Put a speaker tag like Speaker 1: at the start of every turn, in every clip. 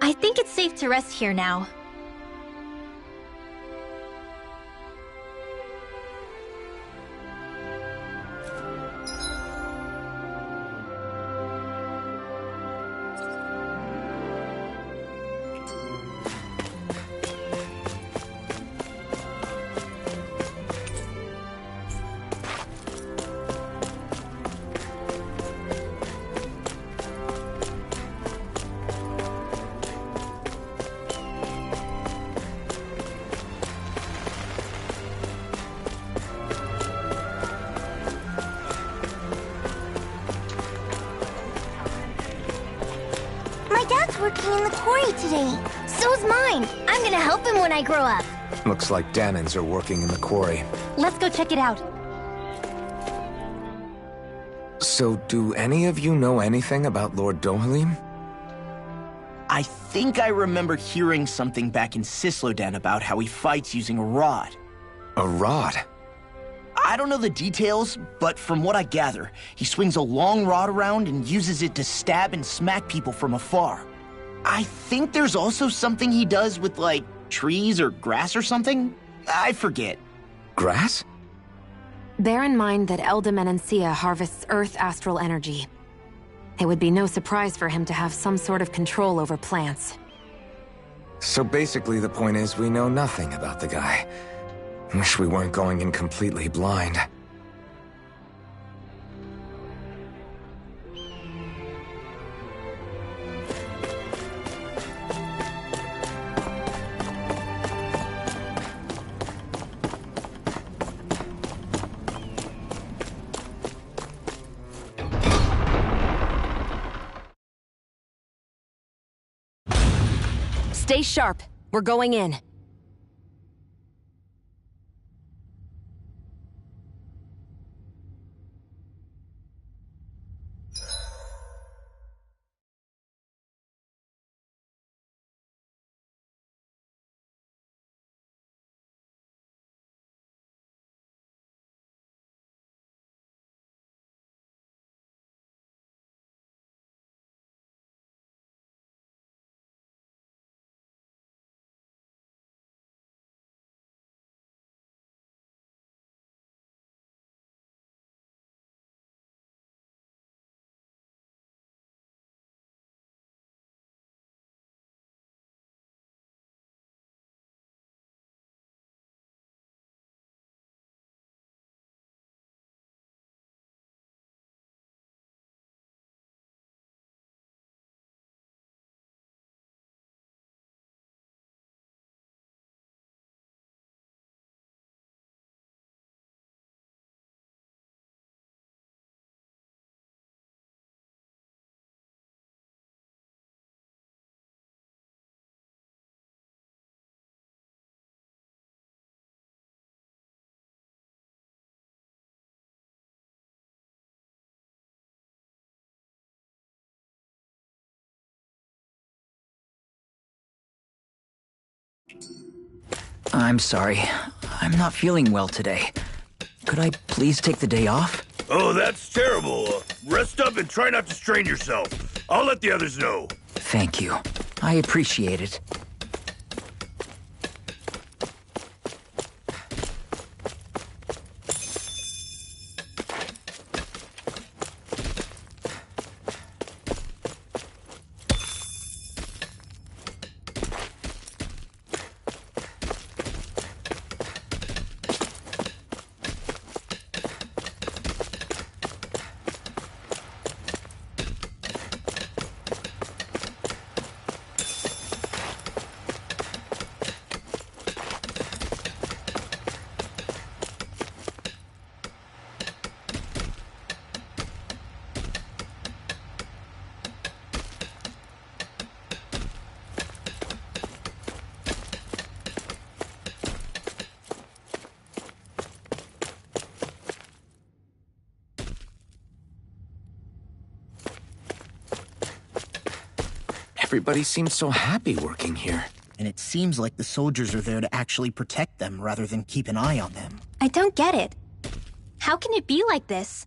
Speaker 1: I think it's safe to rest here now.
Speaker 2: My dad's working in the quarry today. So's mine. I'm gonna help him when I grow up.
Speaker 3: Looks like Dahnans are working in the quarry.
Speaker 1: Let's go check it out.
Speaker 3: So, do any of you know anything about Lord Dohalim?
Speaker 4: I think I remember hearing something back in Sislodan about how he fights using a rod.
Speaker 3: A rod?
Speaker 4: I don't know the details, but from what I gather, he swings a long rod around and uses it to stab and smack people from afar. I think there's also something he does with, like, trees or grass or something? I forget.
Speaker 3: Grass?
Speaker 5: Bear in mind that Elda Menancia harvests Earth astral energy. It would be no surprise for him to have some sort of control over plants.
Speaker 3: So basically the point is we know nothing about the guy. Wish we weren't going in completely blind.
Speaker 5: Stay sharp. We're going in.
Speaker 6: I'm sorry. I'm not feeling well today. Could I please take the day off?
Speaker 7: Oh, that's terrible. Rest up and try not to strain yourself. I'll let the others know.
Speaker 6: Thank you. I appreciate it.
Speaker 3: Everybody seems so happy working here.
Speaker 4: And it seems like the soldiers are there to actually protect them rather than keep an eye on them.
Speaker 1: I don't get it. How can it be like this?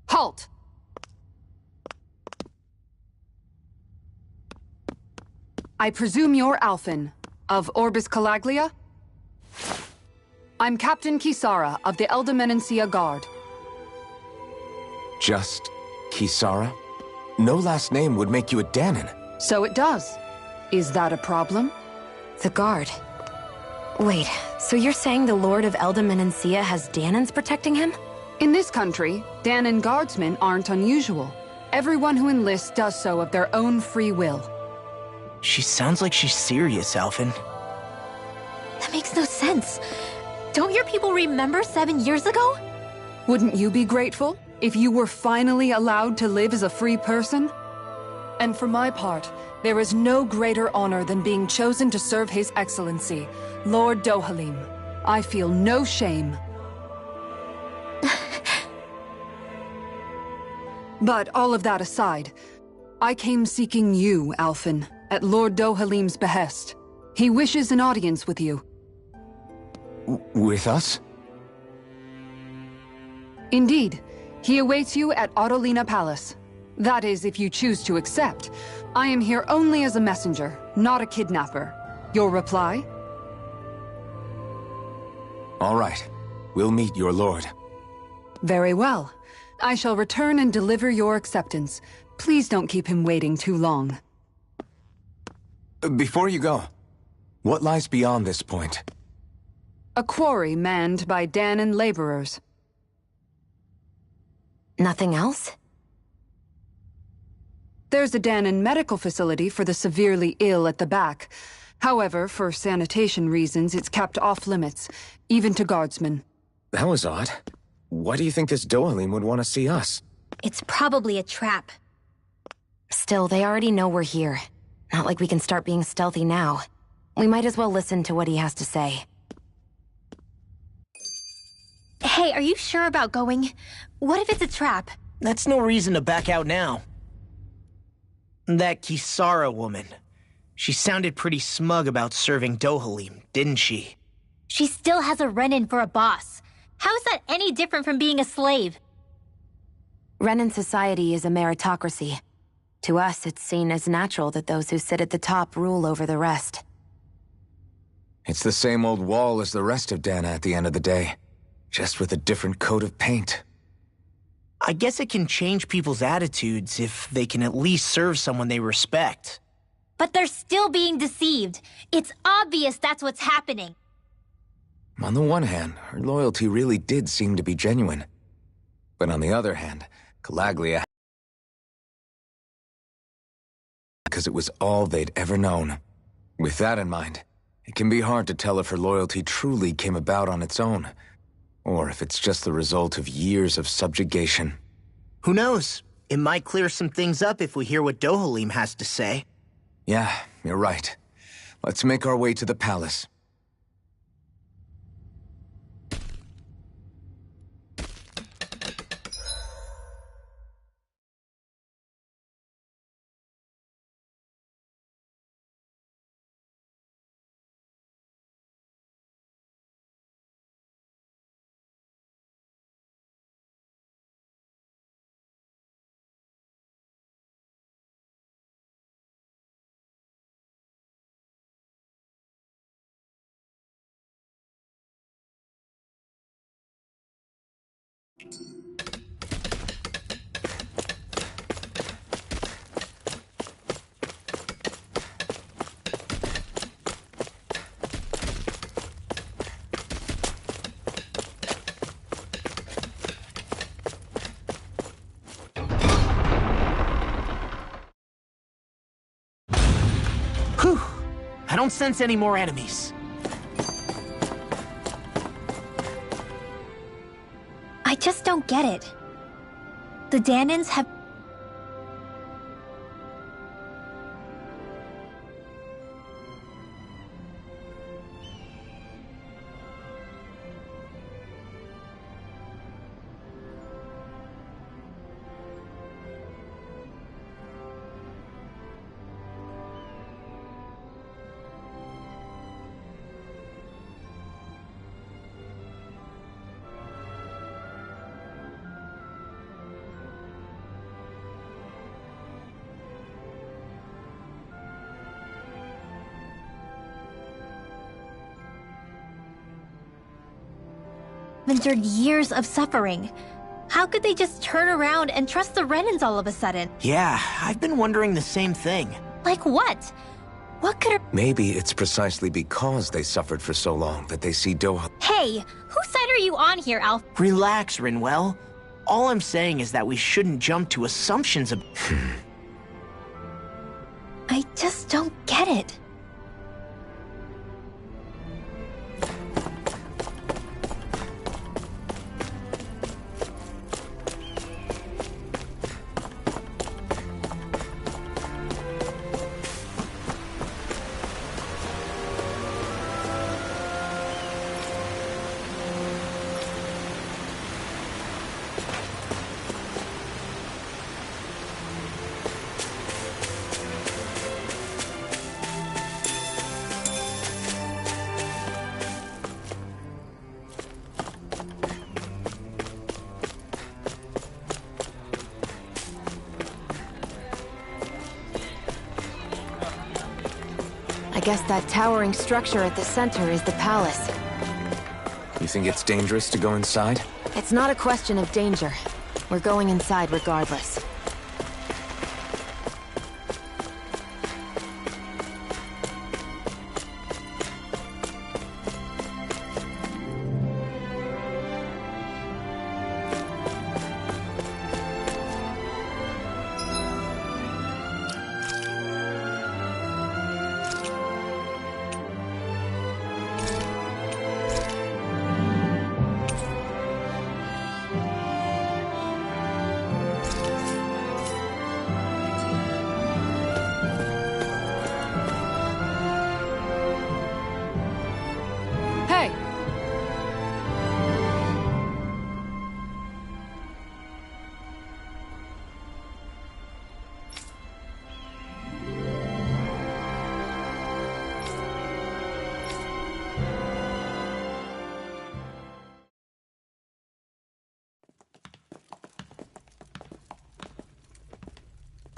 Speaker 8: Halt! I presume you're Alphen, of Orbis Calaglia? I'm Captain Kisara of the Elda Menancia Guard.
Speaker 3: Just Kisara? No last name would make you a Dahnan.
Speaker 8: So it does. Is that a problem?
Speaker 5: The Guard. Wait, so you're saying the Lord of Elda Menancia has Dahnans protecting him?
Speaker 8: In this country, Dahnan guardsmen aren't unusual. Everyone who enlists does so of their own free will.
Speaker 4: She sounds like she's serious, Alphen.
Speaker 1: That makes no sense. Don't your people remember 7 years ago?
Speaker 8: Wouldn't you be grateful if you were finally allowed to live as a free person?
Speaker 9: And for my part, there is no greater honor than being chosen to serve His Excellency, Lord Dohalim.
Speaker 8: I feel no shame. But all of that aside, I came seeking you, Alphen, at Lord Dohalim's behest. He wishes an audience with you.
Speaker 3: With us?
Speaker 8: Indeed. He awaits you at Autolina Palace. That is, if you choose to accept. I am here only as a messenger, not a kidnapper. Your reply?
Speaker 3: All right. We'll meet your lord.
Speaker 8: Very well. I shall return and deliver your acceptance. Please don't keep him waiting too long.
Speaker 3: Before you go, what lies beyond this point?
Speaker 8: A quarry manned by Dahnan laborers.
Speaker 5: Nothing else?
Speaker 8: There's a Dahnan medical facility for the severely ill at the back. However, for sanitation reasons, it's kept off-limits, even to guardsmen.
Speaker 3: That was odd. Why do you think this Dohalim would want to see us?
Speaker 1: It's probably a trap.
Speaker 5: Still, they already know we're here. Not like we can start being stealthy now. We might as well listen to what he has to say.
Speaker 1: Hey, are you sure about going? What if it's a trap?
Speaker 4: That's no reason to back out now. That Kisara woman. She sounded pretty smug about serving Dohalim, didn't she?
Speaker 1: She still has a run-in for a boss. How is that any different from being a slave?
Speaker 5: Renan society is a meritocracy. To us, it's seen as natural that those who sit at the top rule over the rest.
Speaker 3: It's the same old wall as the rest of Dahna at the end of the day. Just with a different coat of paint.
Speaker 4: I guess it can change people's attitudes if they can at least serve someone they respect.
Speaker 1: But they're still being deceived. It's obvious that's what's happening.
Speaker 3: On the one hand, her loyalty really did seem to be genuine. But on the other hand, Calaglia... because it was all they'd ever known. With that in mind, it can be hard to tell if her loyalty truly came about on its own, or if it's just the result of years of subjugation.
Speaker 4: Who knows? It might clear some things up if we hear what Dohalim has to say.
Speaker 3: Yeah, you're right. Let's make our way to the palace.
Speaker 4: don't sense any more enemies.
Speaker 1: I just don't get it. The Dahnans have... endured years of suffering. How could they just turn around and trust the Renans all of a sudden?
Speaker 4: Yeah, I've been wondering the same thing.
Speaker 1: Like what? What could...
Speaker 3: Maybe it's precisely because they suffered for so long that they see Doha...
Speaker 1: Hey, whose side are you on here, Alf?
Speaker 4: Relax, Rinwell. All I'm saying is that we shouldn't jump to assumptions of...
Speaker 1: I just don't get it.
Speaker 5: I guess that towering structure at the center is the palace.
Speaker 3: You think it's dangerous to go inside?
Speaker 5: It's not a question of danger. We're going inside regardless.
Speaker 8: Hey!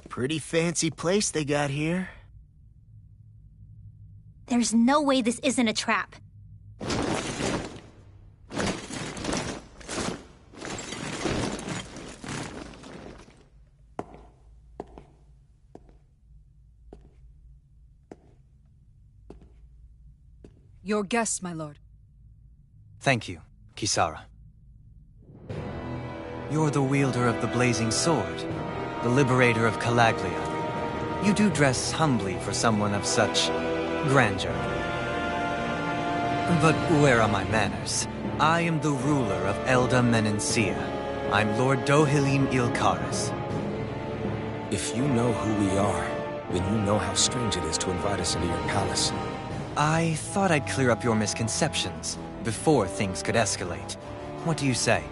Speaker 4: Pretty fancy place they got here.
Speaker 1: There's no way this isn't a trap.
Speaker 9: Your guest, my lord.
Speaker 10: Thank you, Kisara. You're the wielder of the blazing sword, the liberator of Calaglia. You do dress humbly for someone of such grandeur. But where are my manners? I am the ruler of Elda Menencia. I'm Lord Dohalim Ilkaris.
Speaker 3: If you know who we are, then you know how strange it is to invite us into your palace.
Speaker 10: I thought I'd clear up your misconceptions before things could escalate. What do you say?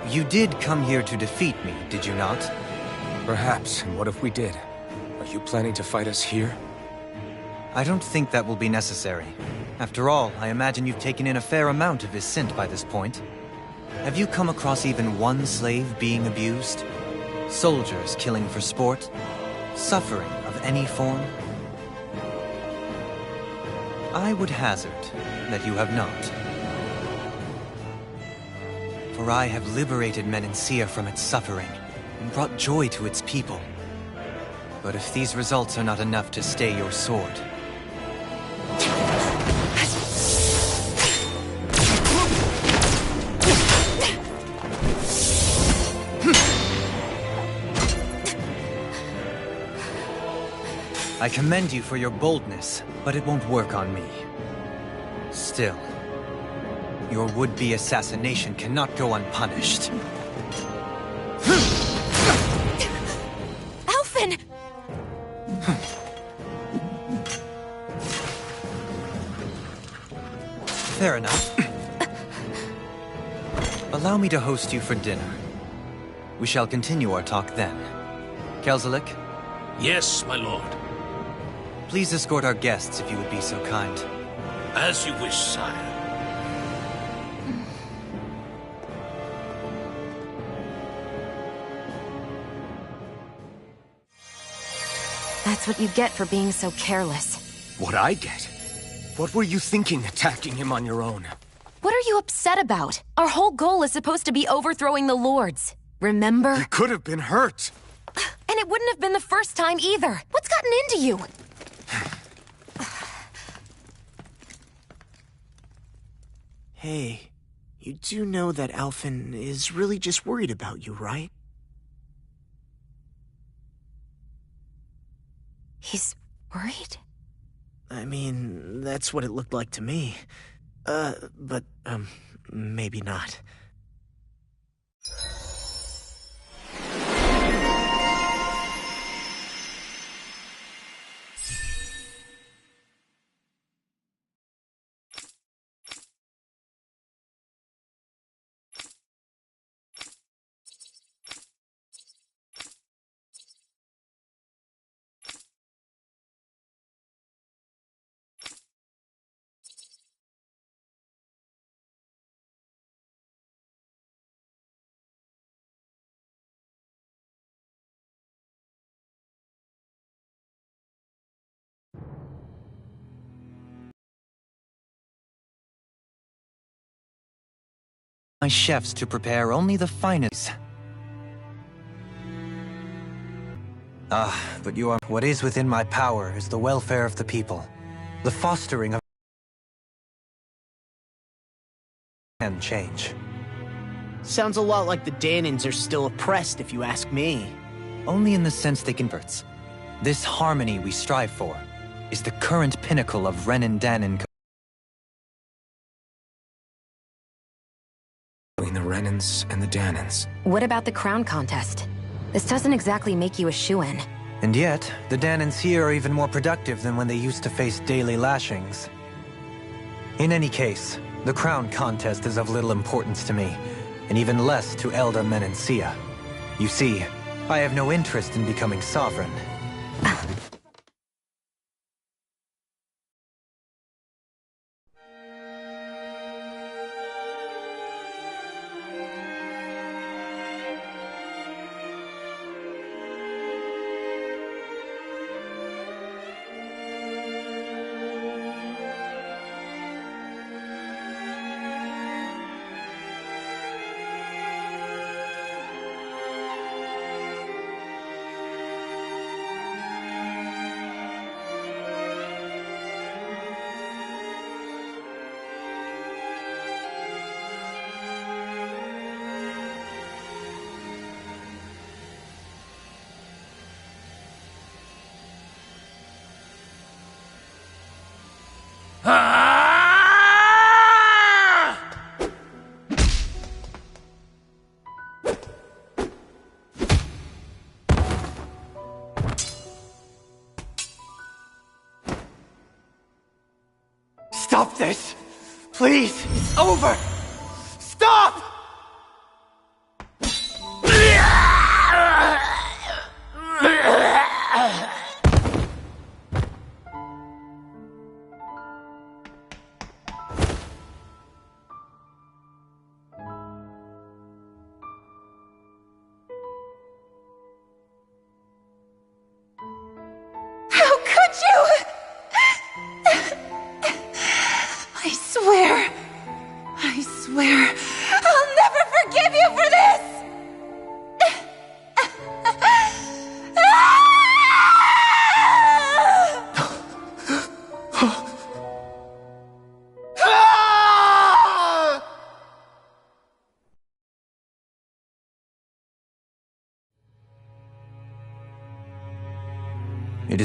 Speaker 10: You did come here to defeat me, did you not?
Speaker 3: Perhaps, and what if we did? Are you planning to fight us here?
Speaker 10: I don't think that will be necessary. After all, I imagine you've taken in a fair amount of his scent by this point. Have you come across even one slave being abused? Soldiers killing for sport? Suffering of any form? I would hazard that you have not. For I have liberated Menencia from its suffering and brought joy to its people. But if these results are not enough to stay your sword... I commend you for your boldness, but it won't work on me. Still, your would-be assassination cannot go unpunished.
Speaker 5: Alphen!
Speaker 10: Fair enough. Allow me to host you for dinner. We shall continue our talk then. Kelzelik?
Speaker 11: Yes, my lord.
Speaker 10: Please escort our guests if you would be so kind.
Speaker 11: As you wish, sire.
Speaker 5: That's what you get for being so careless.
Speaker 12: What I get? What were you thinking attacking him on your own?
Speaker 5: What are you upset about? Our whole goal is supposed to be overthrowing the Lords. Remember?
Speaker 12: He could have been hurt.
Speaker 5: And it wouldn't have been the first time either. What's gotten into you?
Speaker 4: Hey, you do know that Alphen is really just worried about you, right?
Speaker 5: He's worried?
Speaker 4: I mean, that's what it looked like to me. But maybe not.
Speaker 10: My chefs to prepare only the finest. But you are... What is within my power is the welfare of the people. The fostering of... can change.
Speaker 4: Sounds a lot like the Dahnans are still oppressed, if you ask me.
Speaker 10: Only in the sense they converts. This harmony we strive for is the current pinnacle of Renan-Danan.
Speaker 3: Between the Renans and the Dahnans.
Speaker 5: What about the crown contest? This doesn't exactly make you a shoo-in.
Speaker 10: And yet, the Dahnans here are even more productive than when they used to face daily lashings. In any case, the crown contest is of little importance to me, and even less to Elda Menancia. You see, I have no interest in becoming sovereign.
Speaker 12: Stop this! Please! It's over! Stop!
Speaker 13: How could you? I swear.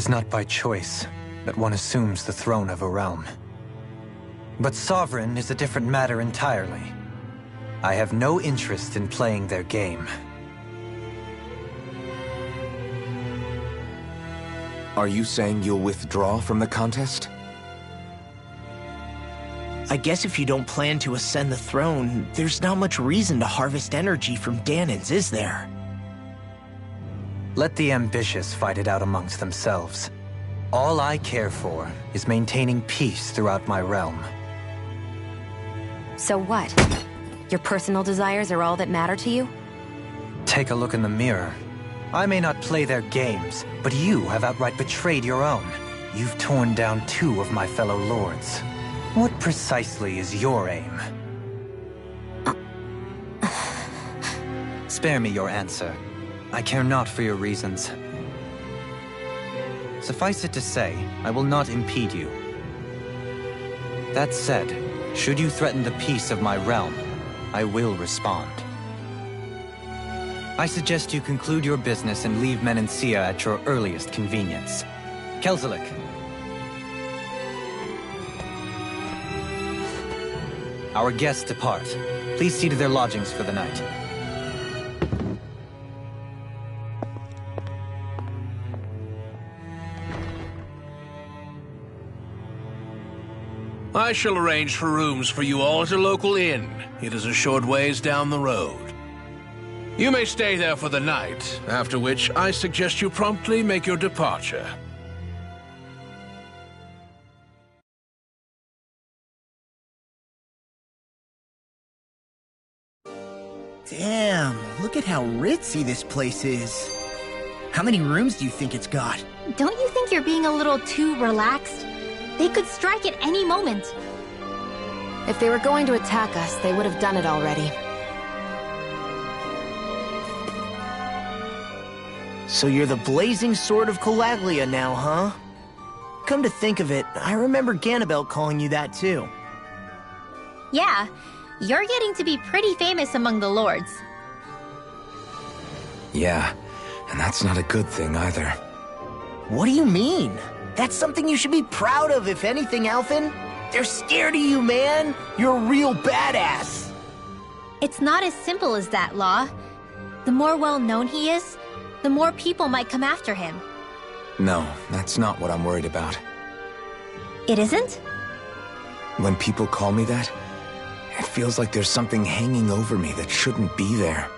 Speaker 10: is not by choice that one assumes the throne of a realm. But sovereign is a different matter entirely. I have no interest in playing their game.
Speaker 3: Are you saying you'll withdraw from the contest?
Speaker 4: I guess if you don't plan to ascend the throne, there's not much reason to harvest energy from Dahnans, is there?
Speaker 10: Let the ambitious fight it out amongst themselves. All I care for is maintaining peace throughout my realm.
Speaker 5: So what? Your personal desires are all that matter to you?
Speaker 10: Take a look in the mirror. I may not play their games, but you have outright betrayed your own. You've torn down 2 of my fellow lords. What precisely is your aim? Spare me your answer. I care not for your reasons. Suffice it to say, I will not impede you. That said, should you threaten the peace of my realm, I will respond. I suggest you conclude your business and leave Menancia at your earliest convenience. Kelzelik. Our guests depart. Please see to their lodgings for the night.
Speaker 11: I shall arrange for rooms for you all at a local inn. It is a short ways down the road. You may stay there for the night, after which I suggest you promptly make your departure.
Speaker 4: Damn, look at how ritzy this place is. How many rooms do you think it's got?
Speaker 1: Don't you think you're being a little too relaxed? They could strike at any moment.
Speaker 5: If they were going to attack us, they would have done it already.
Speaker 4: So you're the blazing sword of Colaglia now, huh? Come to think of it, I remember Ganabelt calling you that too.
Speaker 1: Yeah, you're getting to be pretty famous among the lords.
Speaker 3: Yeah, and that's not a good thing either.
Speaker 4: What do you mean? That's something you should be proud of, if anything, Alphen. They're scared of you, man. You're a real badass.
Speaker 1: It's not as simple as that, Law. The more well-known he is, the more people might come after him.
Speaker 3: No, that's not what I'm worried about.
Speaker 1: It isn't?
Speaker 3: When people call me that, it feels like there's something hanging over me that shouldn't be there.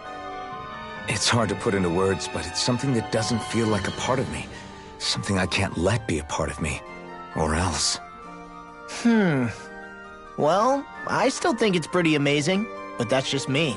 Speaker 3: It's hard to put into words, but it's something that doesn't feel like a part of me. Something I can't let be a part of me. Or else.
Speaker 4: Well, I still think it's pretty amazing, but that's just me.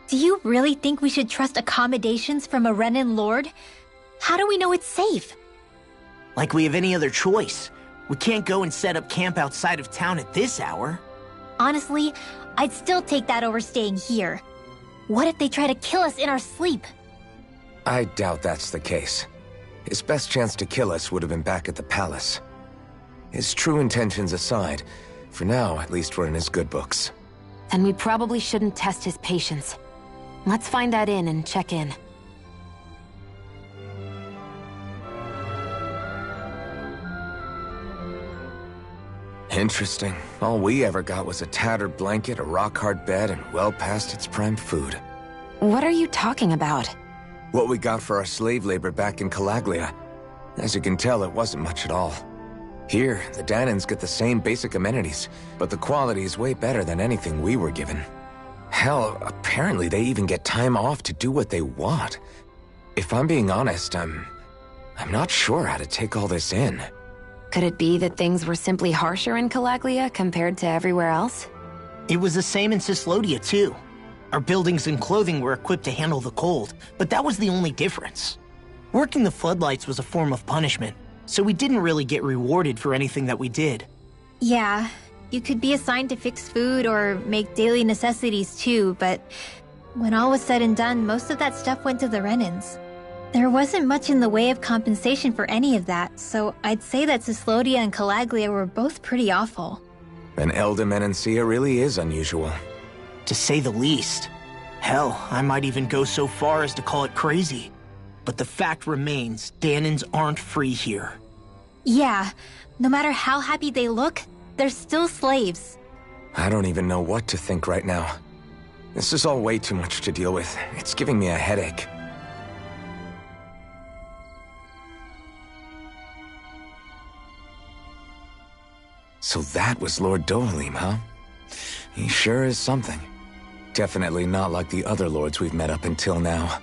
Speaker 1: Do you really think we should trust accommodations from a Renan lord? How do we know it's safe?
Speaker 4: Like we have any other choice. We can't go and set up camp outside of town at this hour.
Speaker 1: Honestly, I'd still take that over staying here. What if they try to kill us in our sleep?
Speaker 3: I doubt that's the case. His best chance to kill us would have been back at the palace. His true intentions aside, for now, at least we're in his good books.
Speaker 5: Then we probably shouldn't test his patience. Let's find that inn and check in.
Speaker 3: Interesting. All we ever got was a tattered blanket, a rock-hard bed, and well past its prime food.
Speaker 5: What are you talking about?
Speaker 3: What we got for our slave labor back in Calaglia. As you can tell, it wasn't much at all. Here, the Dahnans get the same basic amenities, but the quality is way better than anything we were given. Hell, apparently they even get time off to do what they want. If I'm being honest, I'm not sure how to take all this in.
Speaker 5: Could it be that things were simply harsher in Calaglia compared to everywhere else?
Speaker 4: It was the same in Cyslodia, too. Our buildings and clothing were equipped to handle the cold, but that was the only difference. Working the floodlights was a form of punishment, so we didn't really get rewarded for anything that we did.
Speaker 1: Yeah, you could be assigned to fix food or make daily necessities too, but when all was said and done, most of that stuff went to the Renans. There wasn't much in the way of compensation for any of that, so I'd say that Cyslodia and Calaglia were both pretty awful.
Speaker 3: And Elde Menancia really is unusual.
Speaker 4: To say the least. Hell, I might even go so far as to call it crazy. But the fact remains, Dahnans aren't free here.
Speaker 1: Yeah, no matter how happy they look, they're still slaves.
Speaker 3: I don't even know what to think right now. This is all way too much to deal with. It's giving me a headache. So that was Lord Dohalim, huh? He sure is something. Definitely not like the other lords we've met up until now.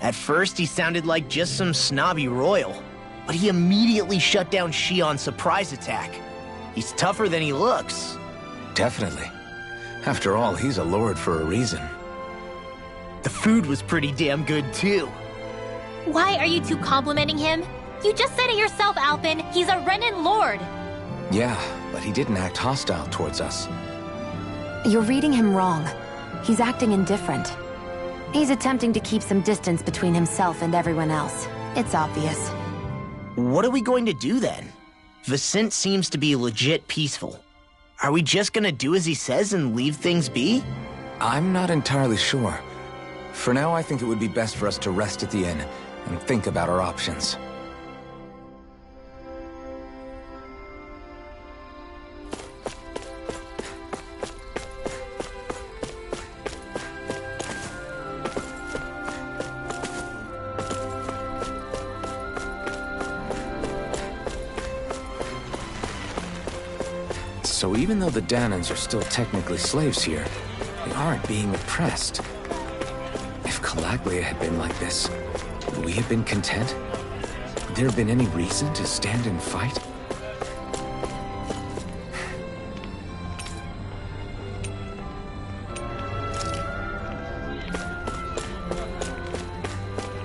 Speaker 4: At first, he sounded like just some snobby royal, but he immediately shut down Shion's surprise attack. He's tougher than he looks.
Speaker 3: Definitely. After all, he's a lord for a reason.
Speaker 4: The food was pretty damn good, too.
Speaker 1: Why are you two complimenting him? You just said it yourself, Alphen. He's a Renan lord.
Speaker 3: Yeah, but he didn't act hostile towards us.
Speaker 5: You're reading him wrong. He's acting indifferent. He's attempting to keep some distance between himself and everyone else. It's obvious.
Speaker 4: What are we going to do then? Vicente seems to be legit peaceful. Are we just gonna do as he says and leave things be?
Speaker 3: I'm not entirely sure. For now, I think it would be best for us to rest at the inn and think about our options. So even though the Dahnans are still technically slaves here, they aren't being oppressed. If Calaglia had been like this, would we have been content? Would there have been any reason to stand and fight?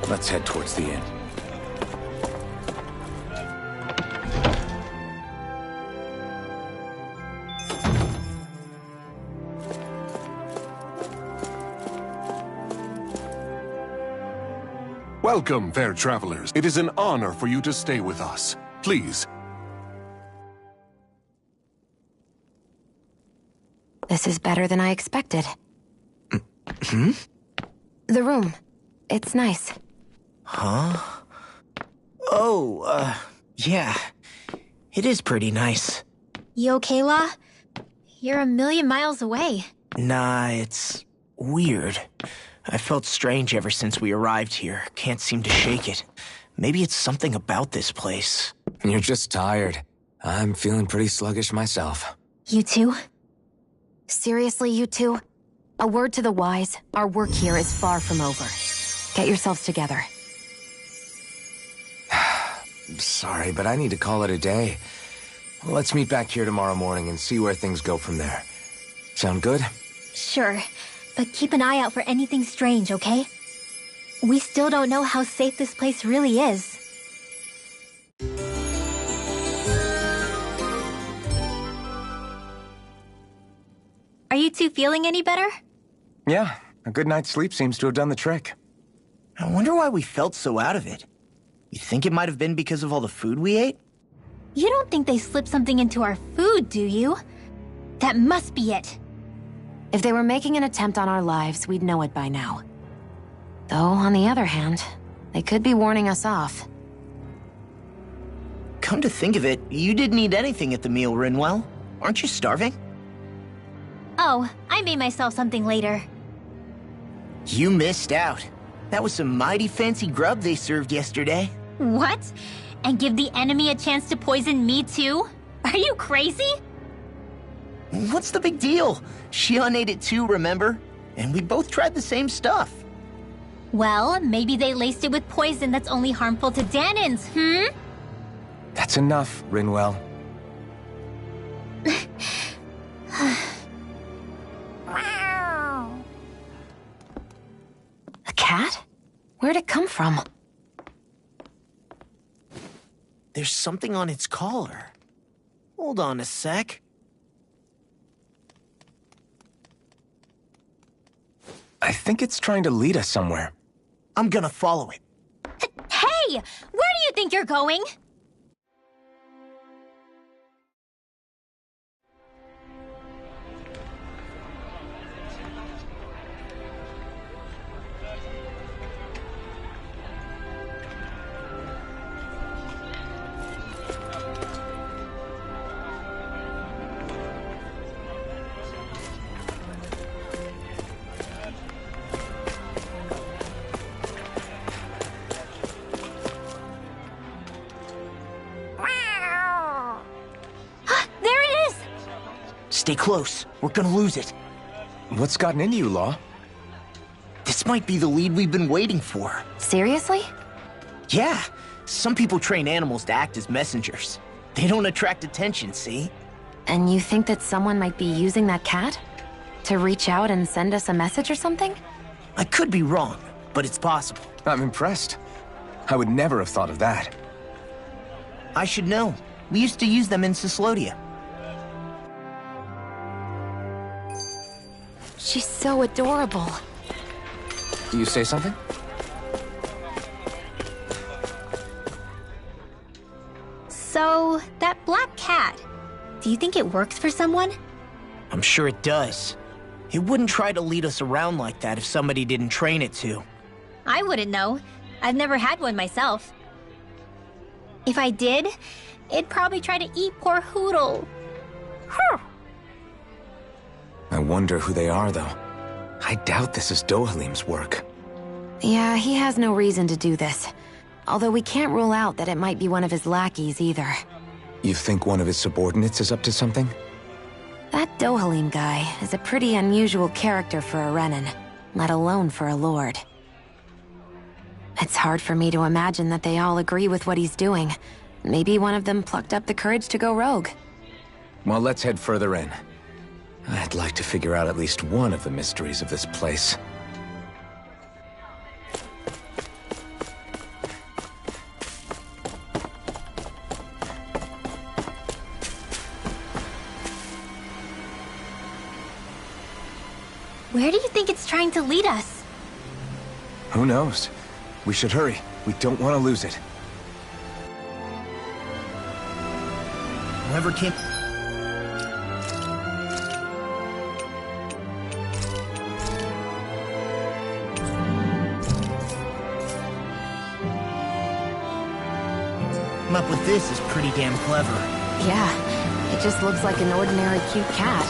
Speaker 3: Let's head towards the inn.
Speaker 13: Welcome, fair travelers. It is an honor for you to stay with us. Please.
Speaker 5: This is better than I expected.
Speaker 4: Hmm?
Speaker 5: The room. It's nice.
Speaker 4: Huh? Oh, yeah. It is pretty nice.
Speaker 1: You okay, La? You're a million miles away.
Speaker 4: Nah, it's weird. I felt strange ever since we arrived here. Can't seem to shake it. Maybe it's something about this place.
Speaker 3: You're just tired. I'm feeling pretty sluggish myself.
Speaker 1: You too?
Speaker 5: Seriously, you two? A word to the wise, our work here is far from over. Get yourselves together.
Speaker 3: Sorry, but I need to call it a day. Let's meet back here tomorrow morning and see where things go from there. Sound good?
Speaker 1: Sure, but keep an eye out for anything strange, okay? We still don't know how safe this place really is. Are you two feeling any better?
Speaker 3: Yeah, a good night's sleep seems to have done the trick.
Speaker 4: I wonder why we felt so out of it. You think it might have been because of all the food we ate?
Speaker 1: You don't think they slipped something into our food, do you? That must be it.
Speaker 5: If they were making an attempt on our lives, we'd know it by now. Though, on the other hand, they could be warning us off.
Speaker 4: Come to think of it, you didn't eat anything at the meal, Rinwell. Aren't you starving?
Speaker 1: Oh, I made myself something later.
Speaker 4: You missed out. That was some mighty fancy grub they served yesterday.
Speaker 1: What? And give the enemy a chance to poison me too? Are you crazy?
Speaker 4: What's the big deal? Shion ate it too, remember? And we both tried the same stuff.
Speaker 1: Well, maybe they laced it with poison that's only harmful to Dahnans,
Speaker 3: That's enough, Rinwell.
Speaker 5: A cat? Where'd it come from?
Speaker 4: There's something on its collar. Hold on a sec.
Speaker 3: I think it's trying to lead us somewhere.
Speaker 4: I'm gonna follow it.
Speaker 1: Hey! Where do you think you're going?
Speaker 4: Stay close. We're gonna lose it.
Speaker 3: What's gotten into you, Law?
Speaker 4: This might be the lead we've been waiting for.
Speaker 5: Seriously?
Speaker 4: Yeah. Some people train animals to act as messengers. They don't attract attention, see?
Speaker 5: And you think that someone might be using that cat? To reach out and send us a message or something?
Speaker 4: I could be wrong, but it's possible.
Speaker 3: I'm impressed. I would never have thought of that.
Speaker 4: I should know. We used to use them in Cyslodia.
Speaker 5: She's so adorable.
Speaker 3: Do you say something?
Speaker 1: So, that black cat, do you think it works for someone?
Speaker 4: I'm sure it does. It wouldn't try to lead us around like that if somebody didn't train it to.
Speaker 1: I wouldn't know. I've never had one myself. If I did, it'd probably try to eat poor Hootle.
Speaker 3: I wonder who they are, though. I doubt this is Dohalim's work.
Speaker 5: Yeah, he has no reason to do this. Although we can't rule out that it might be one of his lackeys either.
Speaker 3: You think one of his subordinates is up to something?
Speaker 5: That Dohalim guy is a pretty unusual character for a Renan, let alone for a lord. It's hard for me to imagine that they all agree with what he's doing. Maybe one of them plucked up the courage to go rogue.
Speaker 3: Well, let's head further in. I'd like to figure out at least one of the mysteries of this place.
Speaker 1: Where do you think it's trying to lead us?
Speaker 3: Who knows? We should hurry. We don't want to lose it.
Speaker 4: Whoever came... Come up with this is pretty damn clever.
Speaker 5: Yeah, it just looks like an ordinary cute cat.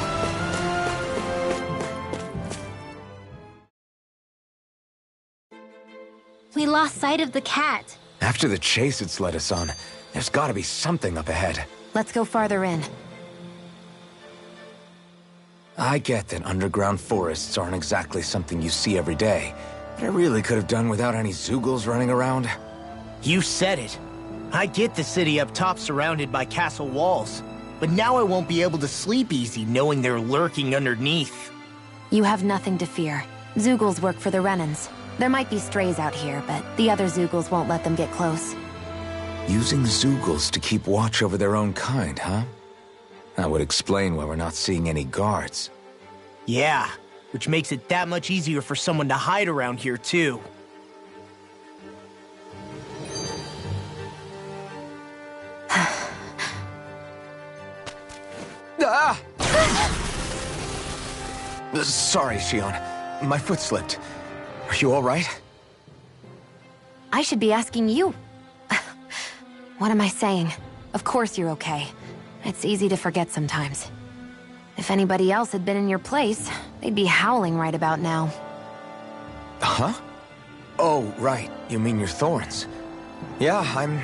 Speaker 1: We lost sight of the cat.
Speaker 3: After the chase it's led us on, there's gotta be something up ahead.
Speaker 5: Let's go farther in.
Speaker 3: I get that underground forests aren't exactly something you see every day, but I really could have done without any Zeugles running around.
Speaker 4: You said it. I get the city up top surrounded by castle walls, but now I won't be able to sleep easy knowing they're lurking underneath.
Speaker 5: You have nothing to fear. Zeugles work for the Renans. There might be strays out here, but the other Zeugles won't let them get close.
Speaker 3: Using Zeugles to keep watch over their own kind, huh? That would explain why we're not seeing any guards.
Speaker 4: Yeah, which makes it that much easier for someone to hide around here, too.
Speaker 3: Ah! Sorry, Shion. My foot slipped. Are you all right?
Speaker 5: I should be asking you. What am I saying? Of course you're okay. It's easy to forget sometimes. If anybody else had been in your place, they'd be howling right about now.
Speaker 3: Huh? Oh, right. You mean your thorns. Yeah, I'm,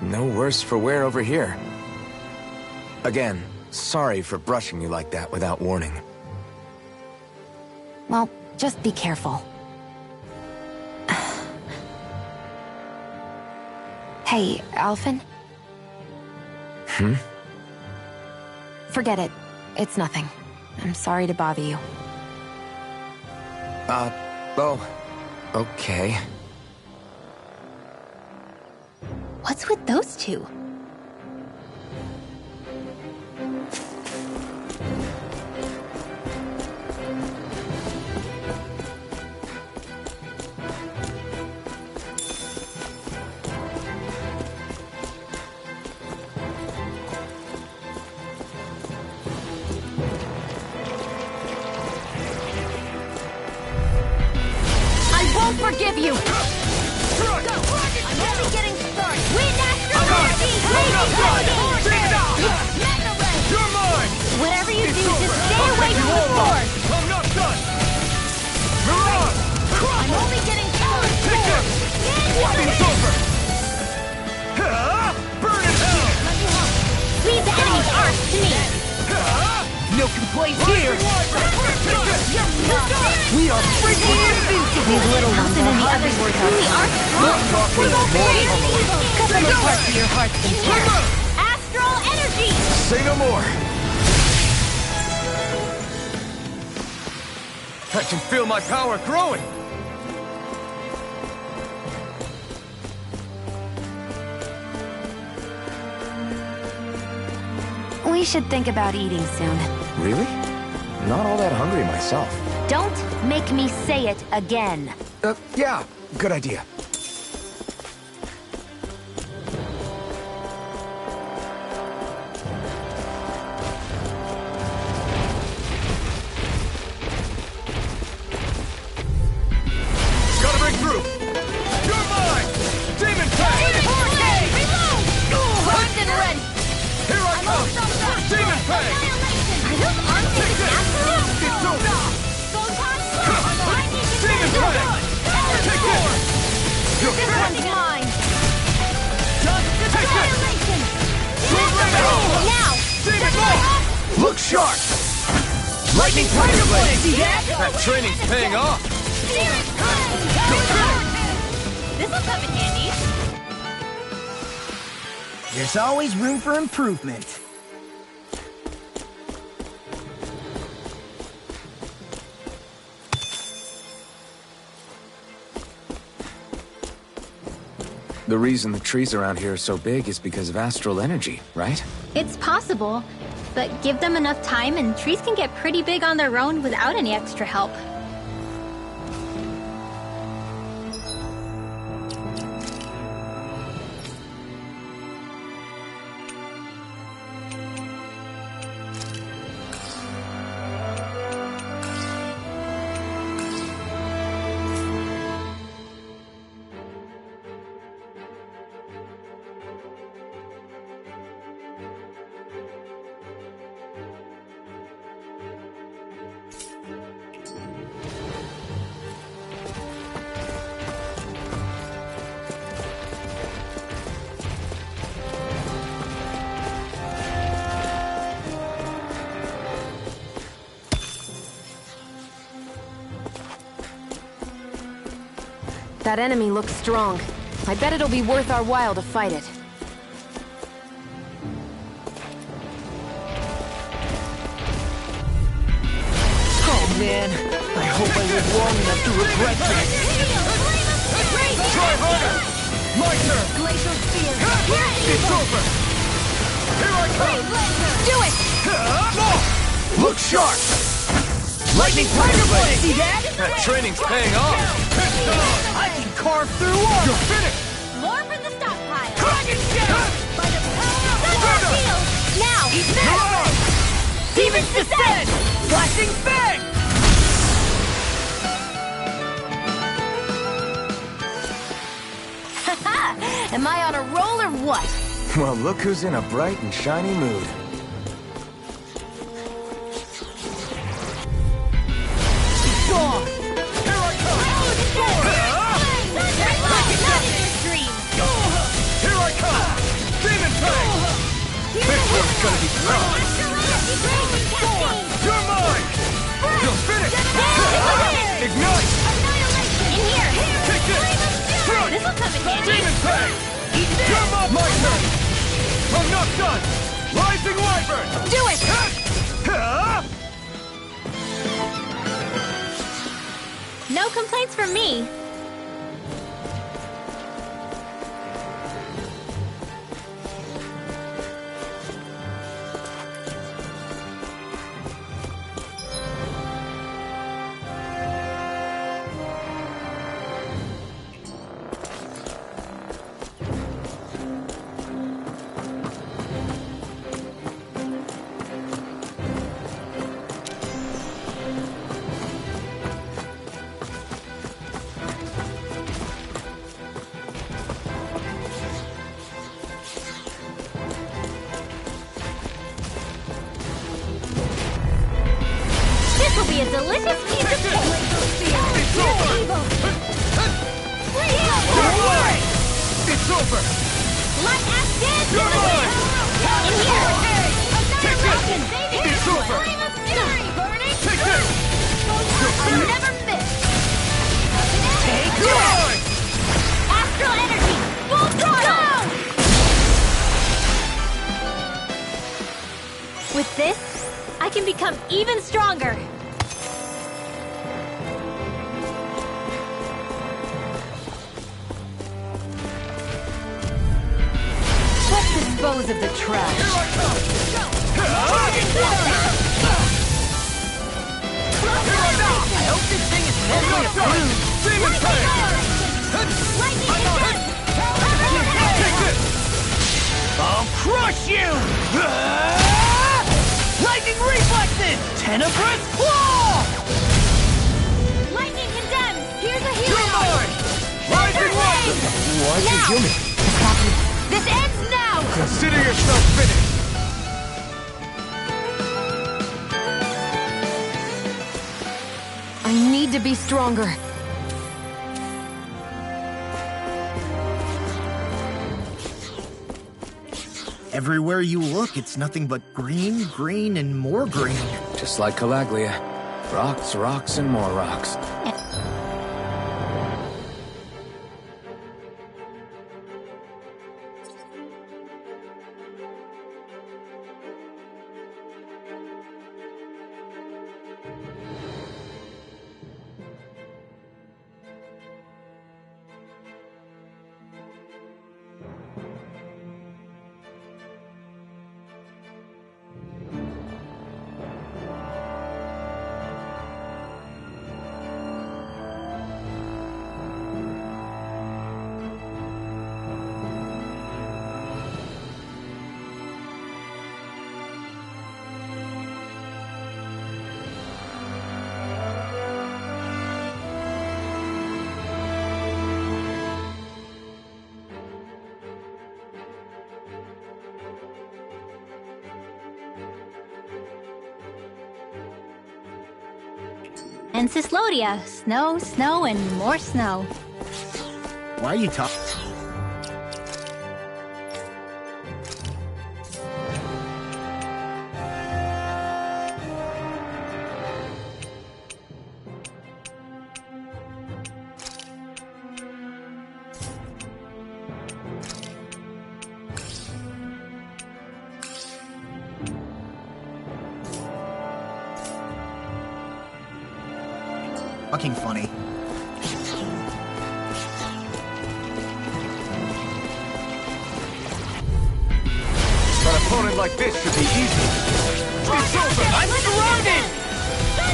Speaker 3: no worse for wear over here. Again, sorry for brushing you like that without warning.
Speaker 5: Well, just be careful. Hey, Alphen? Forget it. It's nothing. I'm sorry to bother you.
Speaker 3: Oh, okay.
Speaker 1: What's with those two?
Speaker 2: Forgive you! I'm only getting started! Wind Astro Energy!
Speaker 12: You're mine!
Speaker 2: Whatever you do, just stay away from the force!
Speaker 12: I'm not done! Mirage!
Speaker 2: I'm only getting started!
Speaker 12: It's over! Burn in hell!
Speaker 2: Leave the enemy's arcs to me!
Speaker 4: No complaints here! We are freaking invincible!
Speaker 5: These little ones are hardly worth our time.
Speaker 2: We're both very evil!
Speaker 5: Cut them apart to your heart's content.
Speaker 2: Astral Energy!
Speaker 3: Say no more!
Speaker 12: I can feel my power growing!
Speaker 5: We should think about eating soon.
Speaker 3: Really? Not all that hungry myself.
Speaker 2: Don't make me say it again.
Speaker 3: Yeah, good idea.
Speaker 12: Gotta break through! You're mine! Demon Fang!
Speaker 2: Primed and ready!
Speaker 12: Here I come! Demon Fang!
Speaker 2: Are those arms even natural?
Speaker 12: It's over! Demon Fang! Take this!
Speaker 2: This one's mine!
Speaker 12: Take this!
Speaker 2: Now!
Speaker 12: Demon Fang! Look sharp! Lightning Tiger Blade! That training's paying off!
Speaker 2: This'll come in handy.
Speaker 4: There's always room for improvement.
Speaker 3: The reason the trees around here are so big is because of astral energy, right?
Speaker 1: It's possible, but give them enough time and trees can get pretty big on their own without any extra help.
Speaker 5: That enemy looks strong. I bet it'll be worth our while to fight it.
Speaker 4: Oh man, I hope I live long enough to regret this.
Speaker 12: Try harder! My turn!
Speaker 2: Glacial Spear!
Speaker 12: It's over! Here I come!
Speaker 2: Do it!
Speaker 12: Look sharp! Lightning Tiger Blade! See that? That training's paying off!
Speaker 4: I can carve through walls!
Speaker 12: You're finished!
Speaker 2: More from the stockpile!
Speaker 12: Dragon Shell!
Speaker 2: By the power of Thunder Field! Now!
Speaker 12: Eat this!
Speaker 2: Demon's Descent!
Speaker 12: Flashing Fang!
Speaker 2: Haha! Am I on a roll or what?
Speaker 3: Well, look who's in a bright and shiny mood.
Speaker 12: Gone! Here I come! Here I come! Demon Fang! This one's gonna be tough! You're mine! You're finished! Ignite!
Speaker 2: In here!
Speaker 12: Take this!
Speaker 2: This'll come in handy!
Speaker 12: Demon Fang! You're my turn! I'm not done! Rising Wyvern!
Speaker 2: Do it!
Speaker 1: No complaints from me.
Speaker 2: This'll be a delicious piece of cake!
Speaker 12: It's over! It's over!
Speaker 2: Light ass dance!
Speaker 12: You're mine!
Speaker 2: In here!
Speaker 12: Take this! It's over! Take this!
Speaker 2: I'll never miss!
Speaker 12: Take yours!
Speaker 2: Astral energy! Full throttle!
Speaker 1: With this, I can become even stronger.
Speaker 9: Let's dispose of the trash.
Speaker 12: Here I come! Here I come!
Speaker 4: I hope this thing is mentally approved.
Speaker 12: Demon Fang! Take this!
Speaker 4: I'll crush you! Lightning reflexes! Tenebrous claw!
Speaker 2: Lightning condemns! Here's a
Speaker 12: You're
Speaker 2: healing
Speaker 12: mine! Rising Wyvern!
Speaker 3: Why'd you kill me?
Speaker 2: This ends now!
Speaker 12: Consider yourself finished!
Speaker 8: I need to be stronger.
Speaker 4: Everywhere you look, it's nothing but green, green, and more green.
Speaker 3: Just like Calaglia. Rocks, rocks, and more rocks.
Speaker 1: And Cyslodia, snow, snow, and more snow.
Speaker 4: Why are you talking? Fucking funny.
Speaker 12: An opponent like this should be easy. It's over!
Speaker 2: I'm surrounded!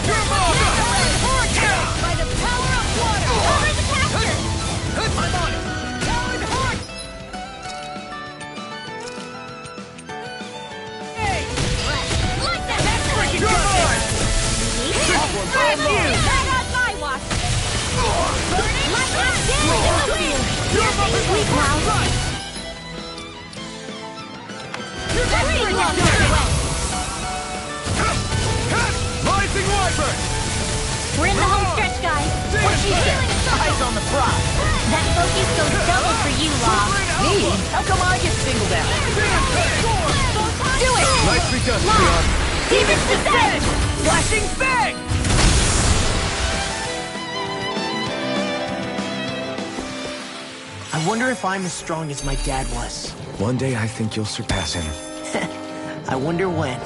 Speaker 12: You're mine!
Speaker 2: Sleep now.
Speaker 12: Rising Wyvern!
Speaker 2: We're in the home stretch, guys. What are you doing?
Speaker 4: Eyes on the prize.
Speaker 2: That focus goes double for you, Law.
Speaker 4: Me? How come I get singled out?
Speaker 2: Do it!
Speaker 12: Nicely done,
Speaker 2: Law!
Speaker 12: Leon.
Speaker 2: Demon's Descent!
Speaker 4: Flashing Fang! I wonder if I'm as strong as my dad was.
Speaker 3: One day I think you'll surpass him.
Speaker 4: I wonder when.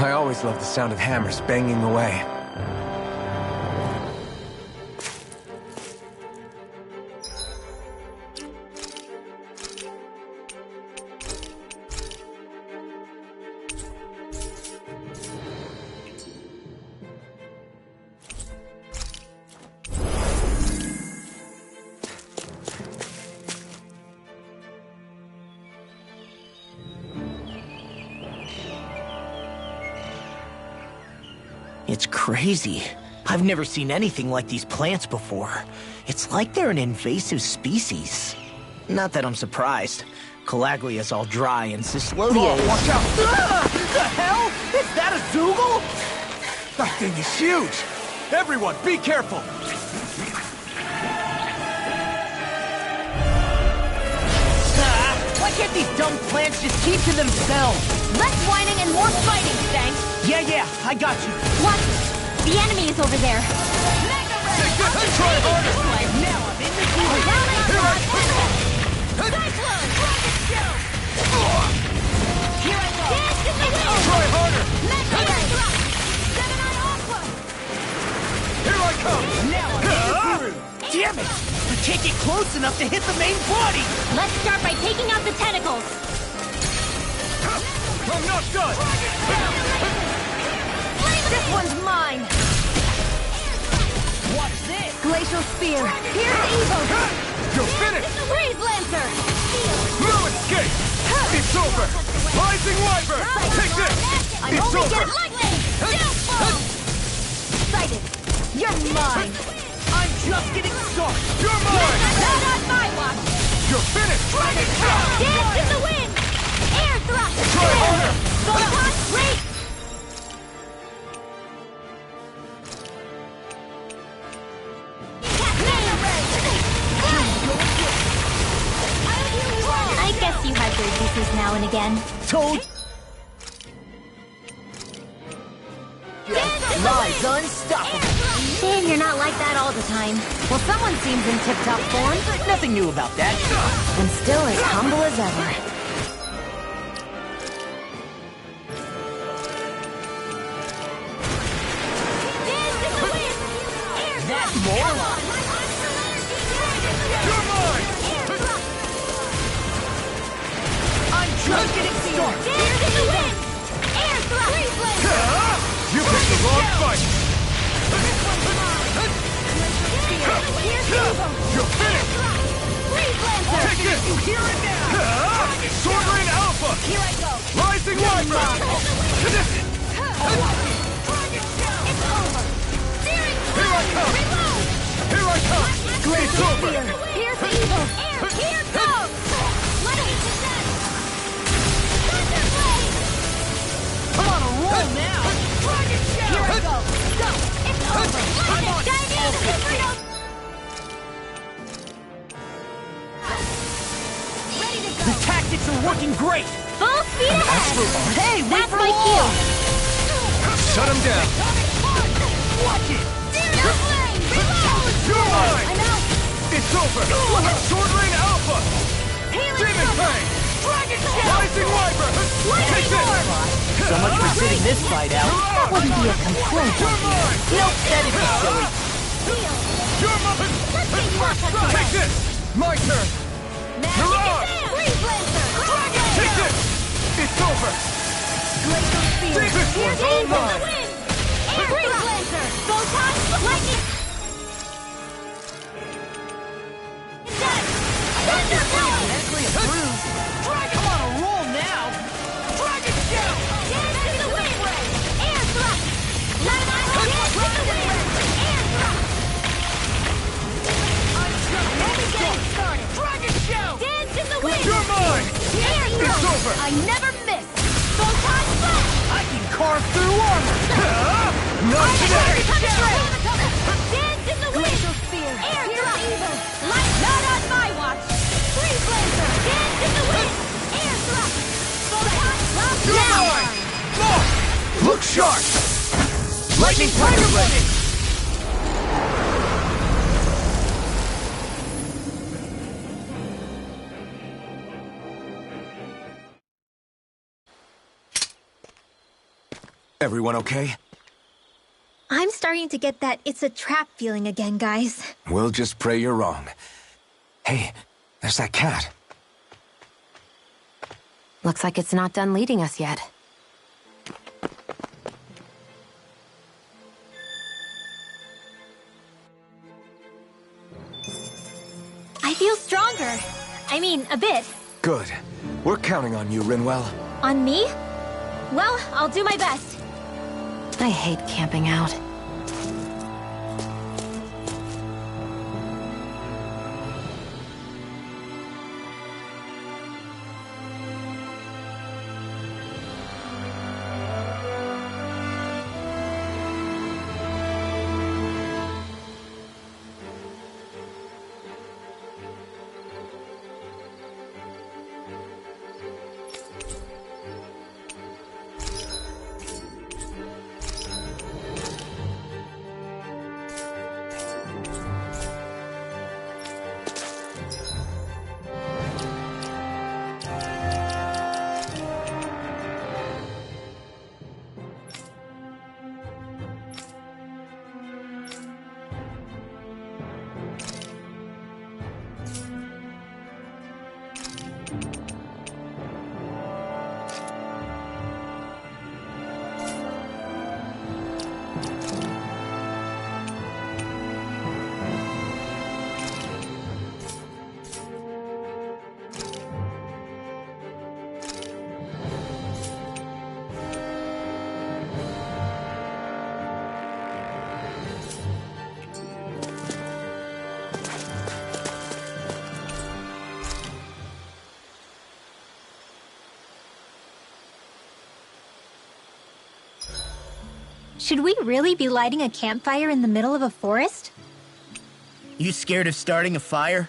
Speaker 3: I always love the sound of hammers banging away.
Speaker 4: It's crazy. I've never seen anything like these plants before. It's like they're an invasive species. Not that I'm surprised. Calaglia's all dry and Cyslodia is...
Speaker 12: Watch out!
Speaker 4: The hell? Is that a Zoogle?
Speaker 12: That thing is huge! Everyone, be careful!
Speaker 4: Why can't these dumb plants just keep to themselves?
Speaker 2: Less whining and more fighting, thanks.
Speaker 4: Yeah, I got you.
Speaker 2: Watch it. The enemy is over there.
Speaker 12: Try harder!
Speaker 4: Now I'm in the zone.
Speaker 12: Here I come!
Speaker 2: Cyclone! Rocket show! Here I go! Dance in the wind!
Speaker 12: Try harder!
Speaker 2: Meteor drop! Gemini Aqua!
Speaker 12: Here I come!
Speaker 4: Now I'm in the groove. Damn it! I can't get close enough to hit the main body!
Speaker 2: Let's start by taking out the tentacles.
Speaker 12: I'm not done!
Speaker 2: This one's mine!
Speaker 4: Watch this!
Speaker 2: Glacial Spear! Here's Evo!
Speaker 12: You're finished!
Speaker 2: Breeze Lancer!
Speaker 12: No escape! It's over! Rising Wyvern! Take this!
Speaker 2: I
Speaker 12: It's
Speaker 2: only
Speaker 12: over!
Speaker 2: get lightning! Sighted! You're mine!
Speaker 4: I'm just getting started!
Speaker 12: You're mine!
Speaker 2: Not on my watch!
Speaker 12: You're finished!
Speaker 2: Dragon Claw! Dance in the wind! Air thrust!
Speaker 12: Try harder!
Speaker 2: Photon Ray! I guess you have your uses now and again.
Speaker 4: Toad! Lies unstoppable!
Speaker 2: Shame you're not like that all the time.
Speaker 5: Well, someone seems in tip-top form.
Speaker 4: Nothing new about that.
Speaker 5: And still as humble as ever.
Speaker 4: That moron!
Speaker 12: You're mine!
Speaker 4: I'm just getting started!
Speaker 2: Dance in the wind! Air thrust!
Speaker 12: You picked the wrong fight! You're finished! Take this!
Speaker 4: Here and now!
Speaker 12: Sword Rain Alpha!
Speaker 2: Here I go!
Speaker 12: Rising Wyvern!
Speaker 2: It's over! Steering
Speaker 12: Here I come!
Speaker 2: Reload!
Speaker 12: Here I come! It's over!
Speaker 2: Here's Evo! Air! Here goes! Lightning to death! Thunderblade!
Speaker 4: I'm on a roll now!
Speaker 2: Here I go! Go! It's over! Lightning! Dynamic Supernova! Ready to go!
Speaker 4: The tactics are working great!
Speaker 2: Full speed ahead!
Speaker 4: Hey, wait
Speaker 2: That's
Speaker 4: for
Speaker 2: my
Speaker 4: Law!
Speaker 2: cue!
Speaker 12: Shut him down!
Speaker 4: Watch it!
Speaker 2: Steering flame! Reload!
Speaker 12: You're mine!
Speaker 2: I'm out!
Speaker 12: It's over! Sword Rain Alpha!
Speaker 2: Healing
Speaker 12: Demon
Speaker 2: Super!
Speaker 12: Fang!
Speaker 2: Dragon
Speaker 12: Rising Wyvern! Take this!
Speaker 4: So much for sitting this fight out.
Speaker 2: That wouldn't be a complaint.
Speaker 12: You're mine!
Speaker 4: Nope, that'd be silly.
Speaker 12: You're mine!
Speaker 2: Let's get you off that
Speaker 12: Take this! My turn! You're on!
Speaker 2: Breeze Lancer! Dragon!
Speaker 12: Take this! It's over!
Speaker 2: Glacial Spear!
Speaker 12: This one's all mine!
Speaker 2: Breeze Lancer! Photon! Lightning! Thunderblade!
Speaker 4: Mentally approved. I'm on a roll now.
Speaker 2: Dragon Shell! Dance in the wind! Air thrust! Lightning! Dance in the wind! Air thrust! I'm just getting started! Dragon Shell! Dance in the wind!
Speaker 12: You're mine!
Speaker 2: Air thrust!
Speaker 12: It's over!
Speaker 2: I never miss! Photon Flash!
Speaker 4: I can carve through armor.
Speaker 12: Not today!
Speaker 2: Dance in the wind! Glacial Spear! Air thrust! Light not on my watch! Breeze Lancer! Dance in the wind! Air thrust! Photon Flash!
Speaker 12: You're mine! Look sharp! Lightning Tiger Blade! Everyone okay?
Speaker 1: I'm starting to get that it's a trap feeling again, guys.
Speaker 3: We'll just pray you're wrong. Hey, there's that cat.
Speaker 5: Looks like it's not done leading us yet.
Speaker 1: I feel stronger. I mean, a bit.
Speaker 3: Good. We're counting on you, Rinwell.
Speaker 1: On me? Well, I'll do my best.
Speaker 5: I hate camping out.
Speaker 1: Should we really be lighting a campfire in the middle of a forest?
Speaker 4: You scared of starting a fire?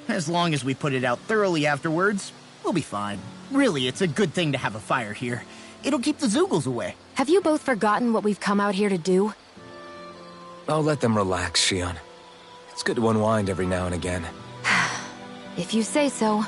Speaker 4: As long as we put it out thoroughly afterwards, we'll be fine. Really, it's a good thing to have a fire here. It'll keep the Zeugles away.
Speaker 5: Have you both forgotten what we've come out here to do?
Speaker 3: I'll let them relax, Shion. It's good to unwind every now and again.
Speaker 5: If you say so.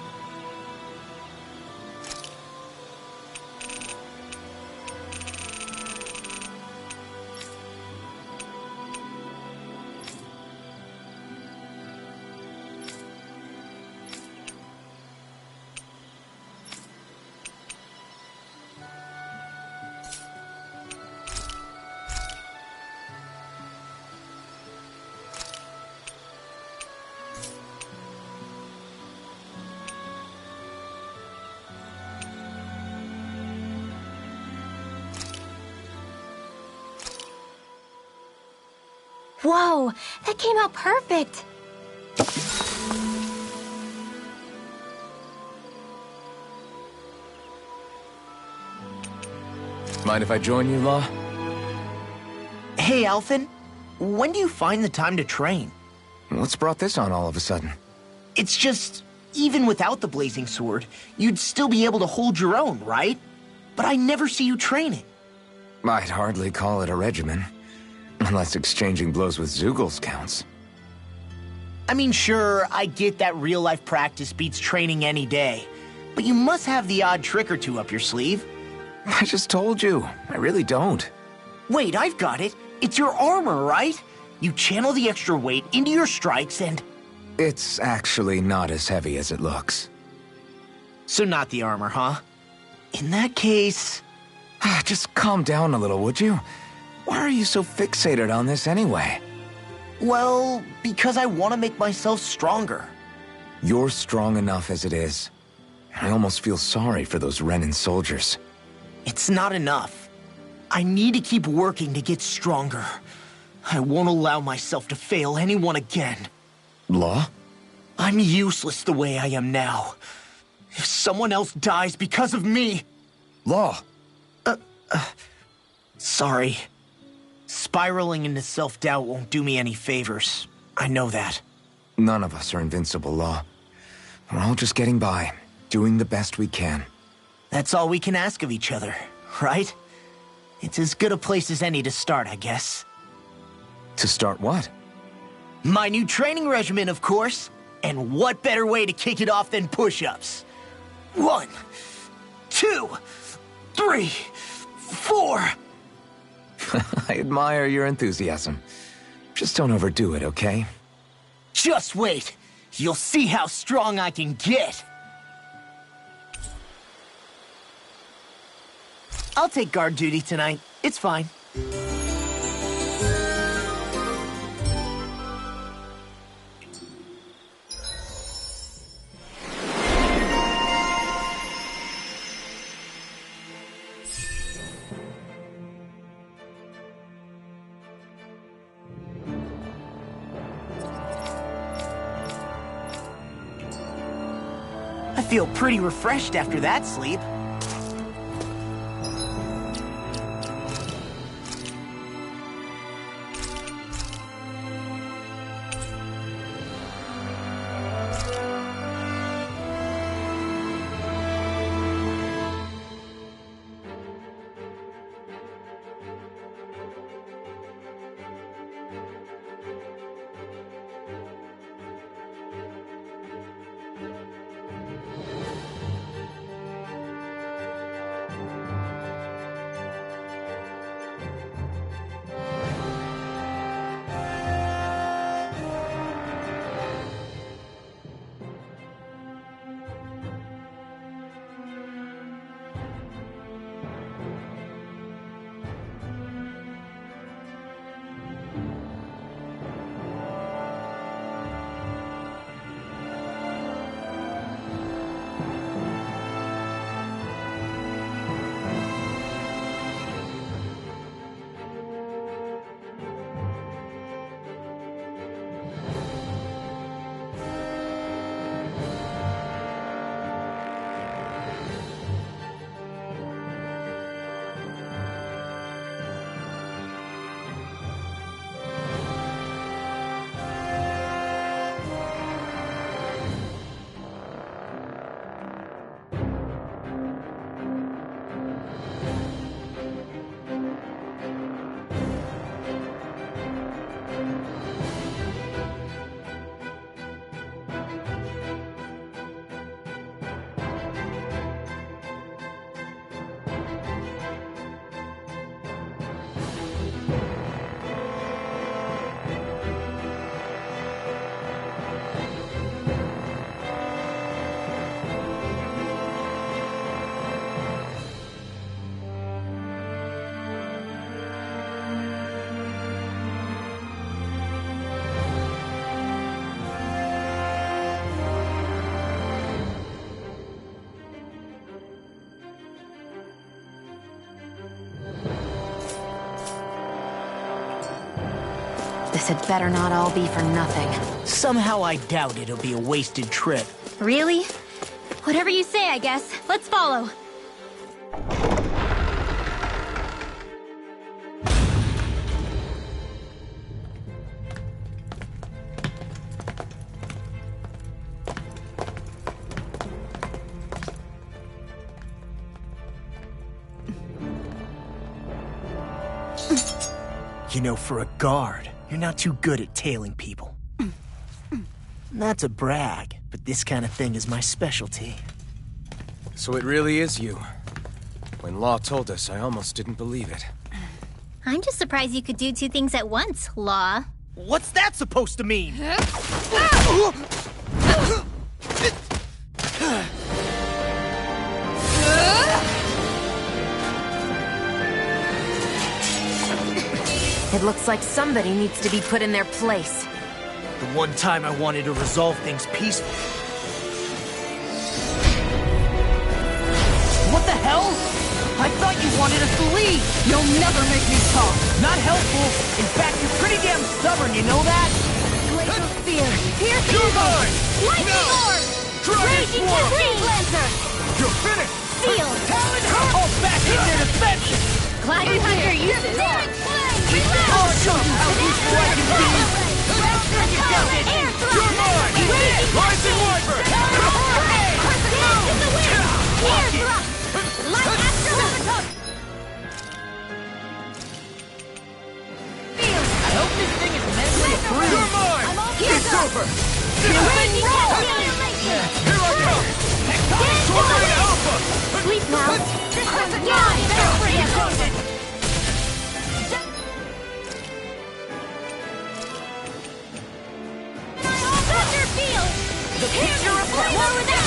Speaker 1: Whoa, that came out perfect!
Speaker 3: Mind if I join you, Law?
Speaker 4: Hey, Alphen. When do you find the time to train?
Speaker 3: What's brought this on all of a sudden?
Speaker 4: It's just, even without the blazing sword, you'd still be able to hold your own, right? But I never see you training.
Speaker 3: I'd hardly call it a regimen. Unless exchanging blows with Zeugles counts.
Speaker 4: I mean, sure, I get that real-life practice beats training any day. But you must have the odd trick or two up your sleeve.
Speaker 3: I just told you. I really don't.
Speaker 4: Wait, I've got it. It's your armor, right? You channel the extra weight into your strikes and...
Speaker 3: It's actually not as heavy as it looks.
Speaker 4: So not the armor, huh? In that case...
Speaker 3: Just calm down a little, would you? Why are you so fixated on this anyway?
Speaker 4: Well, because I want to make myself stronger.
Speaker 3: You're strong enough as it is. I almost feel sorry for those Renan soldiers.
Speaker 4: It's not enough. I need to keep working to get stronger. I won't allow myself to fail anyone again.
Speaker 3: Law?
Speaker 4: I'm useless the way I am now. If someone else dies because of me...
Speaker 3: Law!
Speaker 4: Sorry. Spiraling into self-doubt won't do me any favors. I know that.
Speaker 3: None of us are invincible, Law. We're all just getting by, doing the best we can.
Speaker 4: That's all we can ask of each other, right? It's as good a place as any to start, I guess.
Speaker 3: To start what?
Speaker 4: My new training regimen, of course. And what better way to kick it off than push-ups? 1, 2, 3, 4...
Speaker 3: I admire your enthusiasm. Just don't overdo it, okay?
Speaker 4: Just wait. You'll see how strong I can get. I'll take guard duty tonight. It's fine. feel pretty refreshed after that sleep.
Speaker 5: This had better not all be for nothing.
Speaker 4: Somehow I doubt it'll be a wasted trip.
Speaker 1: Really? Whatever you say, I guess. Let's follow.
Speaker 4: You know, for a guard, you're not too good at tailing people. Not to brag, but this kind of thing is my specialty.
Speaker 3: So it really is you. When Law told us, I almost didn't believe it.
Speaker 1: I'm just surprised you could do two things at once, Law.
Speaker 4: What's that supposed to mean?
Speaker 5: It looks like somebody needs to be put in their place.
Speaker 4: The one time I wanted to resolve things peacefully. What the hell? I thought you wanted us to leave!
Speaker 9: You'll never make me talk!
Speaker 4: Not helpful! In fact, you're pretty damn stubborn, you know that?
Speaker 2: Glacial Spear! Pierce Evil! Lightning Orb! Raging Tree Lancer!
Speaker 12: You're finished!
Speaker 2: Seal!
Speaker 4: Talon Hurl! All back in their defense!
Speaker 1: Glad you had your uses.
Speaker 4: I'll show you how useful I can be!
Speaker 2: Air Thrust!
Speaker 12: You're mine! Rising Wyvern!
Speaker 2: Dance in the wind! Air Thrust! Light Astral!
Speaker 4: I hope this thing is mentally approved!
Speaker 12: You're mine! It's over!
Speaker 2: Raging
Speaker 12: Here I come! Tornado Alpha!
Speaker 2: Sleep now!
Speaker 4: The picture reflects!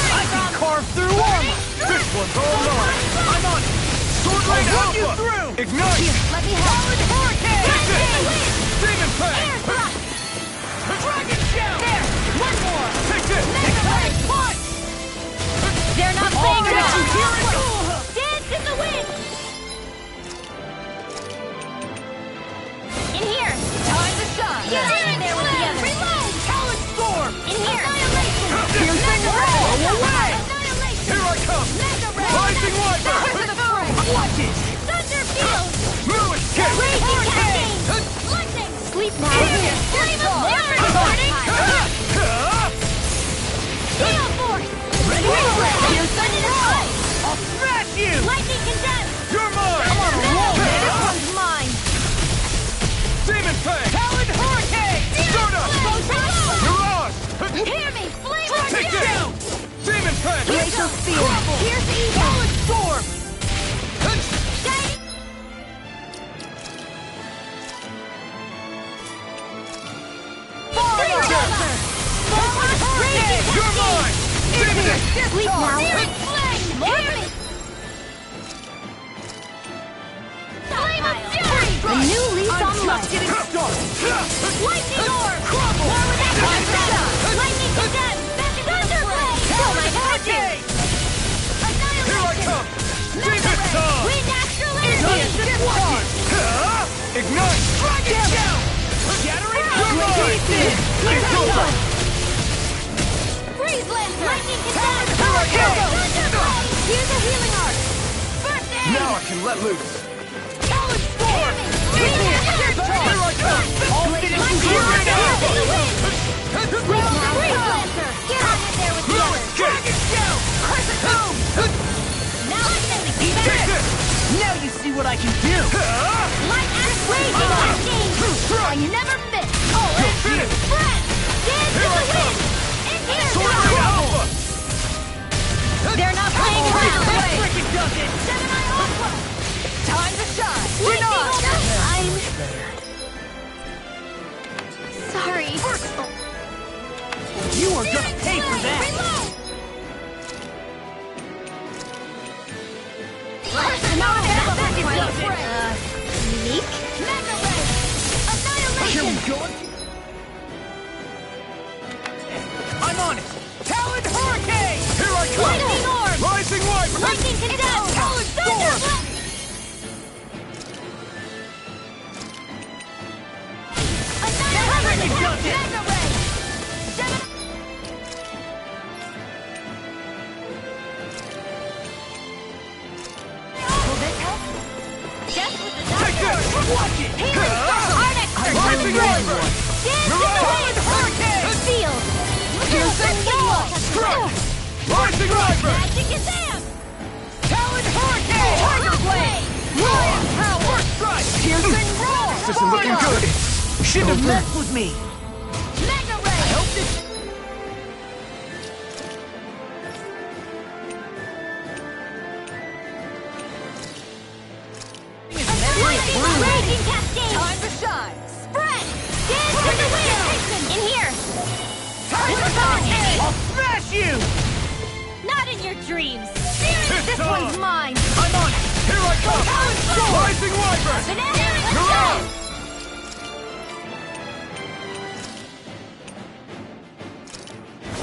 Speaker 4: I can carve through armor!
Speaker 12: This one's all mine!
Speaker 4: I'm on it!
Speaker 12: Sword Rain
Speaker 4: I'll run you
Speaker 12: Alpha!
Speaker 4: through!
Speaker 12: Ignite!
Speaker 2: Let me help!
Speaker 4: Hurricane!
Speaker 12: Take this! Demon Fang!
Speaker 2: Air Thrust!
Speaker 4: Dragon Shell! There! One more!
Speaker 12: Take this!
Speaker 4: Next one!
Speaker 1: They're not
Speaker 4: Oh,
Speaker 1: playing
Speaker 4: did you
Speaker 1: around.
Speaker 4: hear it?
Speaker 2: Dance in the wind!
Speaker 1: In here.
Speaker 2: Time to shine!
Speaker 1: Get in there with the others.
Speaker 2: Reload!
Speaker 4: Talon Storm!
Speaker 1: In here.
Speaker 2: Annihilation!
Speaker 4: Piercing roll! Away!
Speaker 2: Annihilation! Sleep now. Searing flame! Hear me! Flame of fury! A new lease on life.
Speaker 12: Getting started.
Speaker 2: Lightning orb! More with action! Lightning condemned! Thunderblade! Kill my fortune! Annihilation!
Speaker 12: Here I come! Demon time!
Speaker 2: Wind astral energy!
Speaker 12: Ignite! Dragon down! Shattering! You're mine! It's over!
Speaker 2: Freeze Lancer! Lightning condemned!
Speaker 12: Here I go!
Speaker 2: Thunderblade! Use a healing art! First aid!
Speaker 12: Now I can let loose!
Speaker 2: Talon Storm!
Speaker 12: Here I come! All finished you right now!
Speaker 2: Freeze Lancer! Get on in there with the others!
Speaker 12: Dragon down! Crescent Moon!
Speaker 2: Now I'm sending you
Speaker 12: Take
Speaker 2: back!
Speaker 12: this!
Speaker 4: Now you see what I can do!
Speaker 2: Light and blazing lightning! You never miss! Oh, and
Speaker 12: Finish!
Speaker 2: Spread! Dance in the wind! In here!
Speaker 12: Sword Alpha!
Speaker 2: They're not playing around!
Speaker 12: Freaking does it!
Speaker 2: Gemini Aqua!
Speaker 9: Time to shine!
Speaker 2: Lightning order! I'm... sorry.
Speaker 4: You are gonna pay for that!
Speaker 2: Reload! Unique? Mega Ray!
Speaker 4: Here
Speaker 2: Annihilation!
Speaker 4: we go! I'm on it! Talon Hurricane! Here I come!
Speaker 2: Lightning orb!
Speaker 12: Rising Wyvern!
Speaker 2: Lightning condemned!
Speaker 4: Talon Storm!
Speaker 2: Annihilation!
Speaker 4: does it!
Speaker 2: Mega Ray! Will this help? Death with the
Speaker 12: Take
Speaker 2: Dark
Speaker 12: this!
Speaker 2: Orb!
Speaker 12: Watch it!
Speaker 2: Healing Storm! Art Expert!
Speaker 12: Rising Wyvern!
Speaker 2: Dance in the wind!
Speaker 12: Hurricane!
Speaker 2: Field!
Speaker 12: Piercing wall! Strike! Rising Wyvern!
Speaker 2: Magic is Am!
Speaker 12: Talon Hurricane!
Speaker 2: Tiger Blade!
Speaker 12: Lion Power! Strike!
Speaker 4: Piercing roar!
Speaker 12: This isn't looking good!
Speaker 4: Shouldn't have messed with me!
Speaker 2: Mega Ray!
Speaker 4: I hope this...
Speaker 2: Lightning Raging Cascade!
Speaker 9: Time to shine!
Speaker 2: Spread! Dance in the wind! In here!
Speaker 4: This is on! I'll smash you!
Speaker 2: Not in your dreams!
Speaker 12: This
Speaker 2: one's mine!
Speaker 4: I'm on it!
Speaker 12: Here I come!
Speaker 2: Talon Storm!
Speaker 12: Rising Wyvern!
Speaker 2: Banana!
Speaker 12: You're out!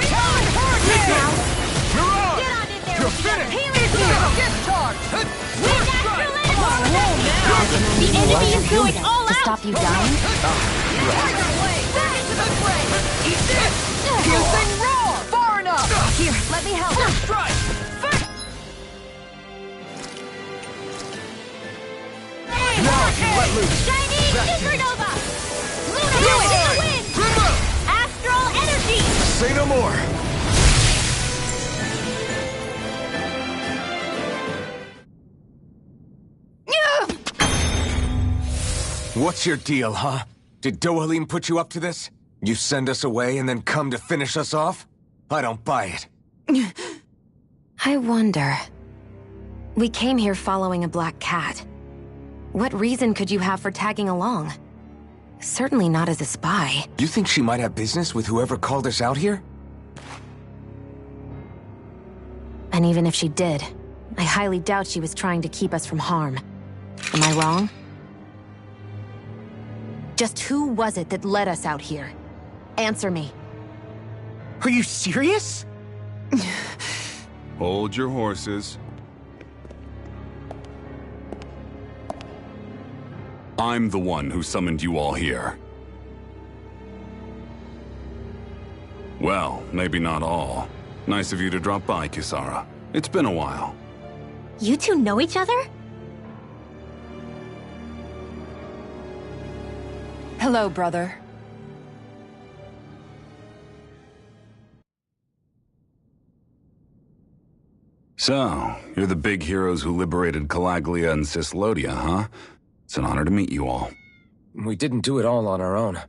Speaker 2: Talon Hurricane!
Speaker 12: You're out!
Speaker 2: Get on in there
Speaker 12: You're
Speaker 2: with the
Speaker 12: finished!
Speaker 2: Healing Storm!
Speaker 12: Discharge!
Speaker 2: Wind Astral Energy! The enemy is going all
Speaker 5: To
Speaker 2: out!
Speaker 5: stop you dying?
Speaker 2: Tiger Blade! Back into the fray!
Speaker 4: Eat this!
Speaker 9: Piercing roar! Far enough! Here, let me help.
Speaker 4: Strike!
Speaker 12: Now I can let loose!
Speaker 2: Chinese Supernova! Luna Dash in the wind!
Speaker 12: Remove!
Speaker 2: Astral Energy!
Speaker 12: Say no more! What's your deal, huh? Did Dohalim put you up to this? You send us away and then come to finish us off? I don't buy it.
Speaker 5: I wonder. We came here following a black cat. What reason could you have for tagging along? Certainly not as a spy.
Speaker 3: You think she might have business with whoever called us out here?
Speaker 5: And even if she did, I highly doubt she was trying to keep us from harm. Am I wrong? Just who was it that led us out here? Answer me.
Speaker 4: Are you serious?
Speaker 13: Hold your horses. I'm the one who summoned you all here. Well, maybe not all. Nice of you to drop by, Kisara. It's been a while.
Speaker 1: You two know each other?
Speaker 9: Hello, brother.
Speaker 13: So, you're the big heroes who liberated Calaglia and Cislodia, huh? It's an honor to meet you all.
Speaker 3: We didn't do it all on our own.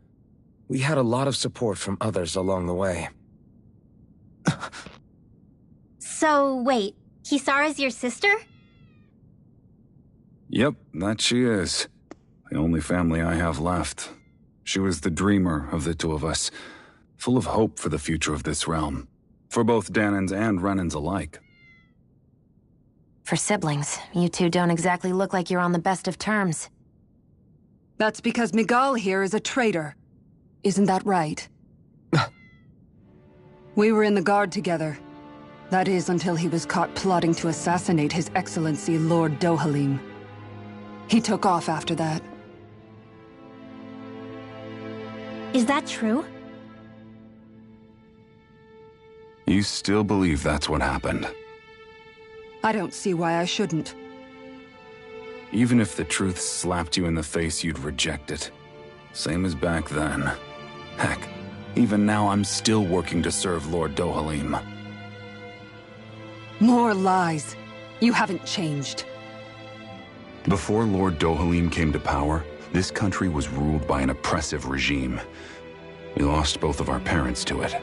Speaker 3: We had a lot of support from others along the way.
Speaker 1: So, wait. Kisara's your sister?
Speaker 13: Yep, that she is. The only family I have left. She was the dreamer of the two of us, full of hope for the future of this realm. For both Dahnans and Renans alike.
Speaker 5: For siblings, you two don't exactly look like you're on the best of terms.
Speaker 8: That's because Miguel here is a traitor. Isn't that right? We were in the Guard together. That is, until he was caught plotting to assassinate His Excellency Lord Dohalim. He took off after that.
Speaker 1: Is that true?
Speaker 13: You still believe that's what happened?
Speaker 8: I don't see why I shouldn't.
Speaker 13: Even if the truth slapped you in the face, you'd reject it. Same as back then. Heck, even now I'm still working to serve Lord Dohalim.
Speaker 8: More lies. You haven't changed.
Speaker 13: Before Lord Dohalim came to power, this country was ruled by an oppressive regime. We lost both of our parents to it.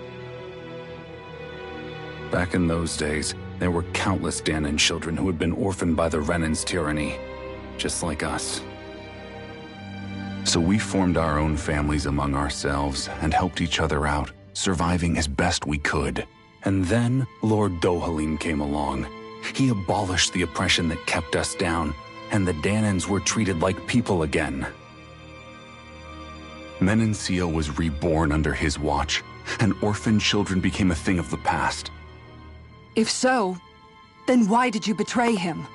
Speaker 13: Back in those days, there were countless Dahnan children who had been orphaned by the Renan's tyranny, just like us. So we formed our own families among ourselves and helped each other out, surviving as best we could. And then Lord Dohalim came along. He abolished the oppression that kept us down, and the Dahnans were treated like people again. Menencia was reborn under his watch, and orphaned children became a thing of the past.
Speaker 8: If so, then why did you betray him?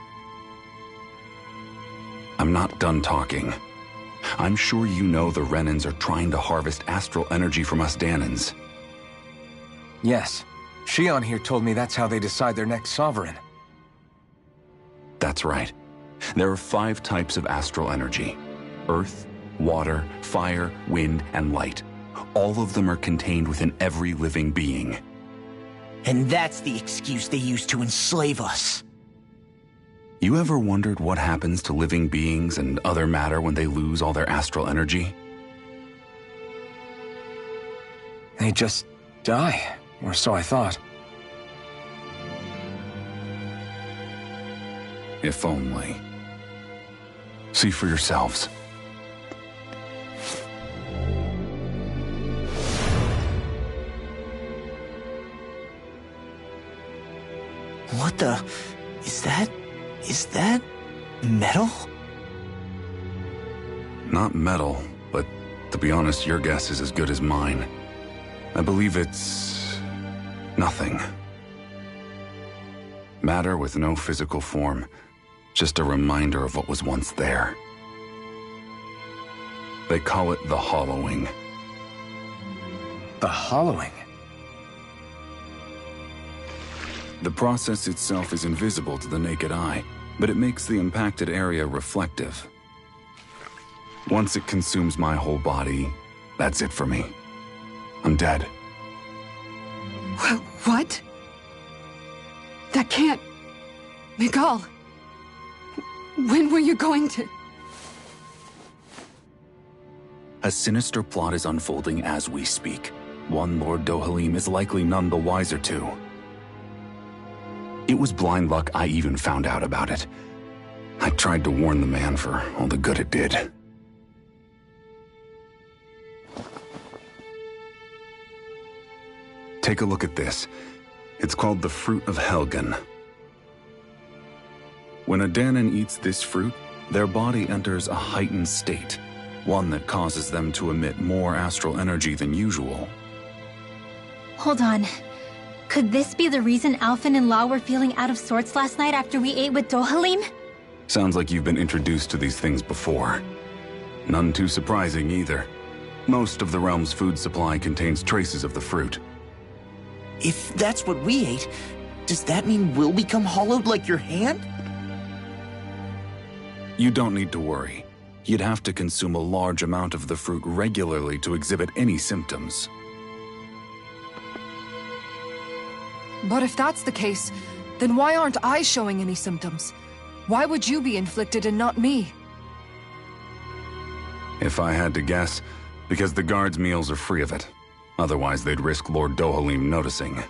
Speaker 13: I'm not done talking. I'm sure you know the Renans are trying to harvest astral energy from us Dahnans.
Speaker 12: Yes. Shion here told me that's how they decide their next sovereign.
Speaker 13: That's right. There are 5 types of astral energy. Earth, water, fire, wind, and light. All of them are contained within every living being.
Speaker 4: And that's the excuse they use to enslave us.
Speaker 13: You ever wondered what happens to living beings and other matter when they lose all their astral energy?
Speaker 12: They just die, or so I thought.
Speaker 13: If only. See for yourselves.
Speaker 4: What the... Is that metal?
Speaker 13: Not metal, but to be honest, your guess is as good as mine. I believe it's... nothing. Matter with no physical form. Just a reminder of what was once there. They call it the hollowing.
Speaker 12: The hollowing?
Speaker 13: The process itself is invisible to the naked eye, but it makes the impacted area reflective. Once it consumes my whole body, that's it for me. I'm dead.
Speaker 8: What? That can't... Miguel... When were you going to...
Speaker 13: A sinister plot is unfolding as we speak. One Lord Dohalim is likely none the wiser to. It was blind luck I even found out about it. I tried to warn the man for all the good it did. Take a look at this. It's called the Fruit of Helgen. When a Dahnan eats this fruit, their body enters a heightened state, one that causes them to emit more astral energy than usual.
Speaker 1: Hold on. Could this be the reason Alphen and Law were feeling out of sorts last night after we ate with Dohalim?
Speaker 13: Sounds like you've been introduced to these things before. None too surprising either. Most of the realm's food supply contains traces of the fruit.
Speaker 4: If that's what we ate, does that mean we'll become hollowed like your hand?
Speaker 13: You don't need to worry. You'd have to consume a large amount of the fruit regularly to exhibit any symptoms.
Speaker 9: But if that's the case, then why aren't I showing any symptoms? Why would you be inflicted and not me?
Speaker 13: If I had to guess, because the guards' meals are free of it. Otherwise, they'd risk Lord Dohalim noticing.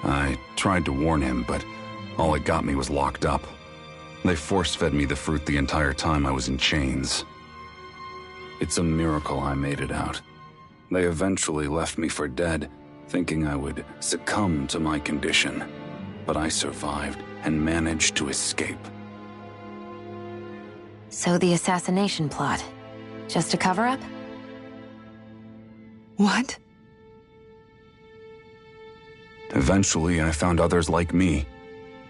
Speaker 13: I tried to warn him, but all it got me was locked up. They force-fed me the fruit the entire time I was in chains. It's a miracle I made it out. They eventually left me for dead, thinking I would succumb to my condition. But I survived and managed to escape.
Speaker 5: So the assassination plot, just a cover-up?
Speaker 8: What?
Speaker 13: Eventually, I found others like me,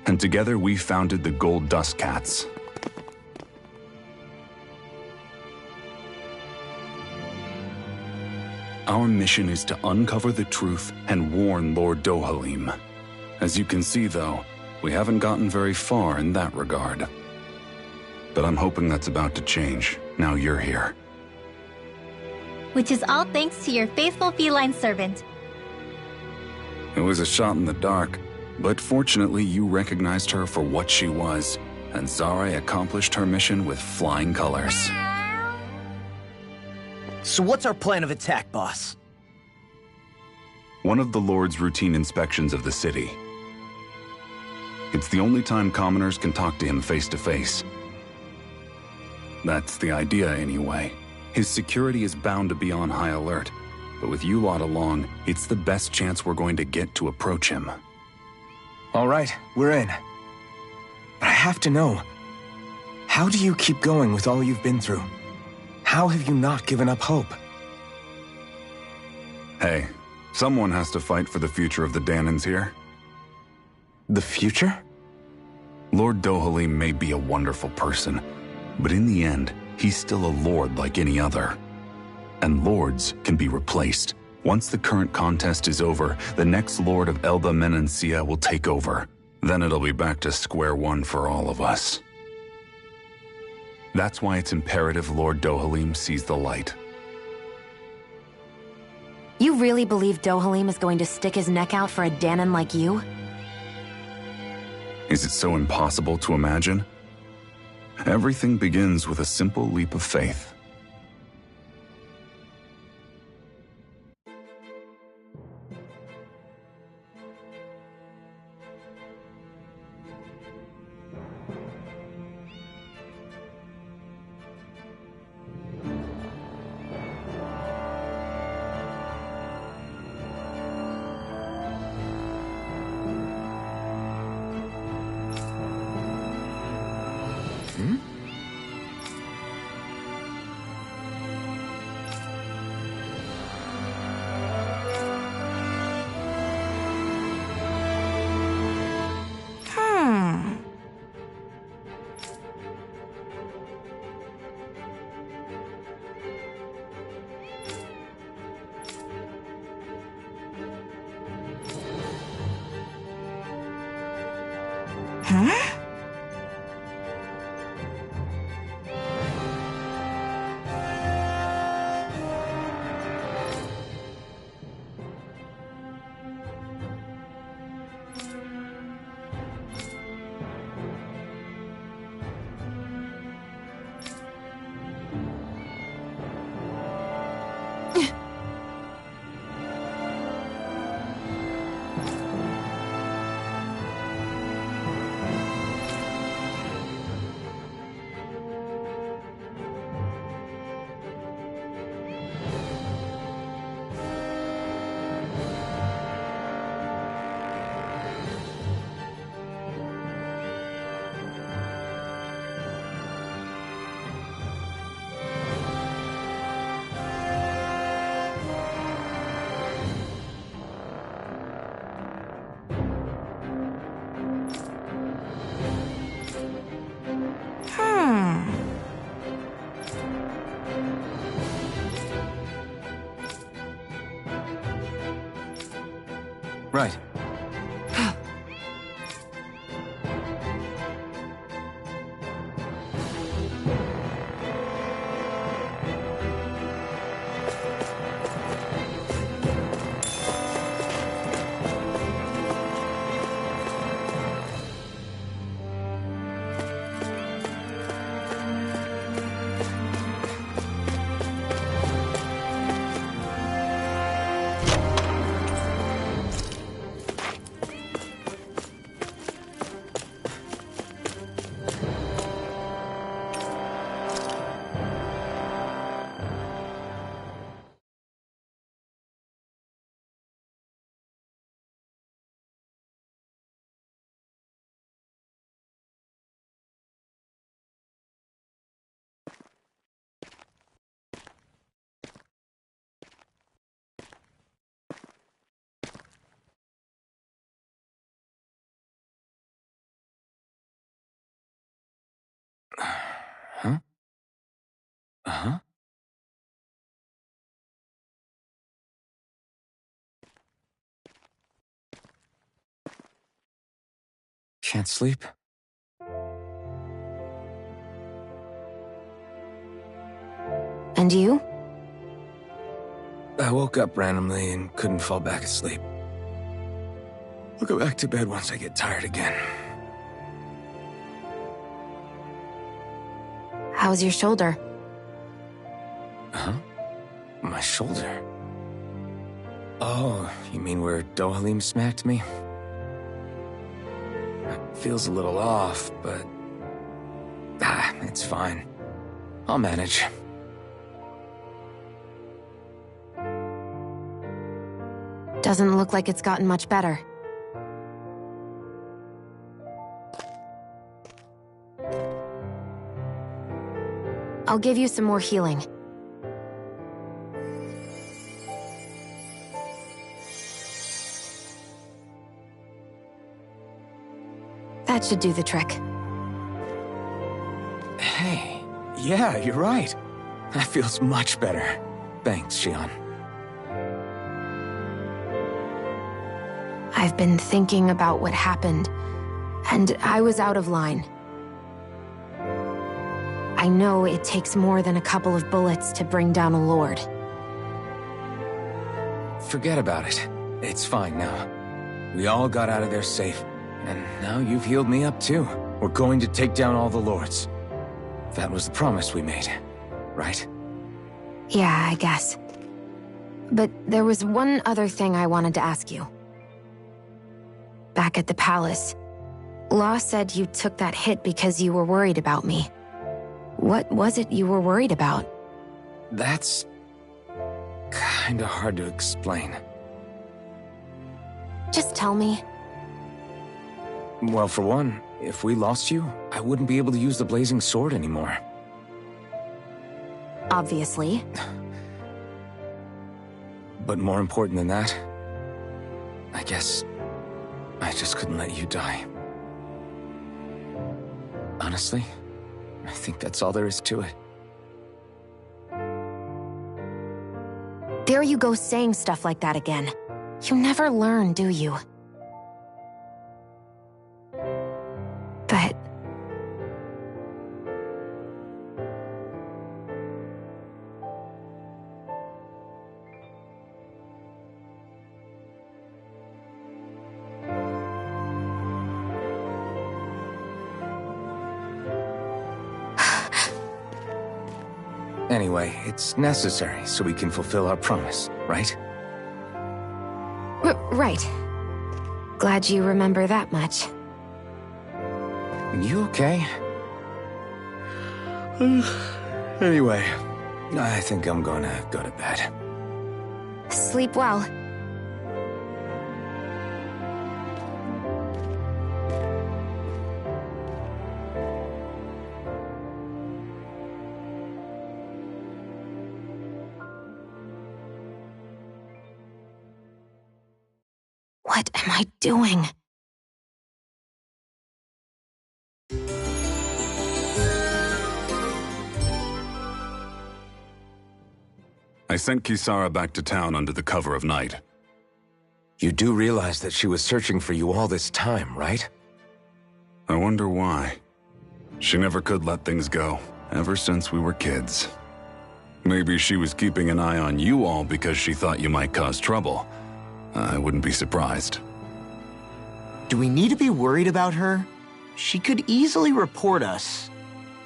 Speaker 13: and together we founded the Gold Dust Cats. Our mission is to uncover the truth and warn Lord Dohalim. As you can see, though, we haven't gotten very far in that regard. But I'm hoping that's about to change, now you're here.
Speaker 1: Which is all thanks to your faithful feline servant.
Speaker 13: It was a shot in the dark, but fortunately you recognized her for what she was, and Zare accomplished her mission with flying colors.
Speaker 4: So what's our plan of attack, boss?
Speaker 13: One of the Lord's routine inspections of the city. It's the only time commoners can talk to him face to face. That's the idea, anyway. His security is bound to be on high alert, but with you lot along, it's the best chance we're going to get to approach him.
Speaker 3: All right, we're in. But I have to know, how do you keep going with all you've been through? How have you not given up hope?
Speaker 13: Hey, someone has to fight for the future of the Danans here.
Speaker 3: The future?
Speaker 13: Lord Dohalim may be a wonderful person, but in the end, he's still a lord like any other. And lords can be replaced. Once the current contest is over, the next lord of Elba Menancia will take over. Then it'll be back to square one for all of us. That's why it's imperative Lord Dohalim sees the light.
Speaker 5: You really believe Dohalim is going to stick his neck out for a Danan like you?
Speaker 13: Is it so impossible to imagine? Everything begins with a simple leap of faith.
Speaker 3: Right. Huh? Uh-huh. Can't sleep?
Speaker 5: And you?
Speaker 3: I woke up randomly and couldn't fall back asleep. I'll go back to bed once I get tired again.
Speaker 5: How's your shoulder?
Speaker 3: Huh? My shoulder? Oh, you mean where Dohalim smacked me? It feels a little off, but... it's fine. I'll manage.
Speaker 5: Doesn't look like it's gotten much better. I'll give you some more healing. That should do the trick.
Speaker 3: Hey, yeah, you're right. That feels much better. Thanks, Xion.
Speaker 5: I've been thinking about what happened, and I was out of line. I know it takes more than a couple of bullets to bring down a lord.
Speaker 3: Forget about it. It's fine now. We all got out of there safe, and now you've healed me up too. We're going to take down all the lords. That was the promise we made, right?
Speaker 5: Yeah, I guess. But there was one other thing I wanted to ask you. Back at the palace, Law said you took that hit because you were worried about me. What was it you were worried about?
Speaker 3: That's... kinda hard to explain.
Speaker 5: Just tell me.
Speaker 3: Well, for one, if we lost you, I wouldn't be able to use the blazing sword anymore.
Speaker 5: Obviously.
Speaker 3: But more important than that, I guess I just couldn't let you die. Honestly, I think that's all there is to it.
Speaker 5: There you go saying stuff like that again. You never learn, do you? But...
Speaker 3: Anyway, it's necessary so we can fulfill our promise, right?
Speaker 5: Right. Glad you remember that much.
Speaker 3: You okay? Anyway, I think I'm gonna go to bed.
Speaker 5: Sleep well. What am I doing?
Speaker 13: I sent Kisara back to town under the cover of night.
Speaker 3: You do realize that she was searching for you all this time, right?
Speaker 13: I wonder why. She never could let things go, ever since we were kids. Maybe she was keeping an eye on you all because she thought you might cause trouble. I wouldn't be surprised.
Speaker 4: Do we need to be worried about her? She could easily report us.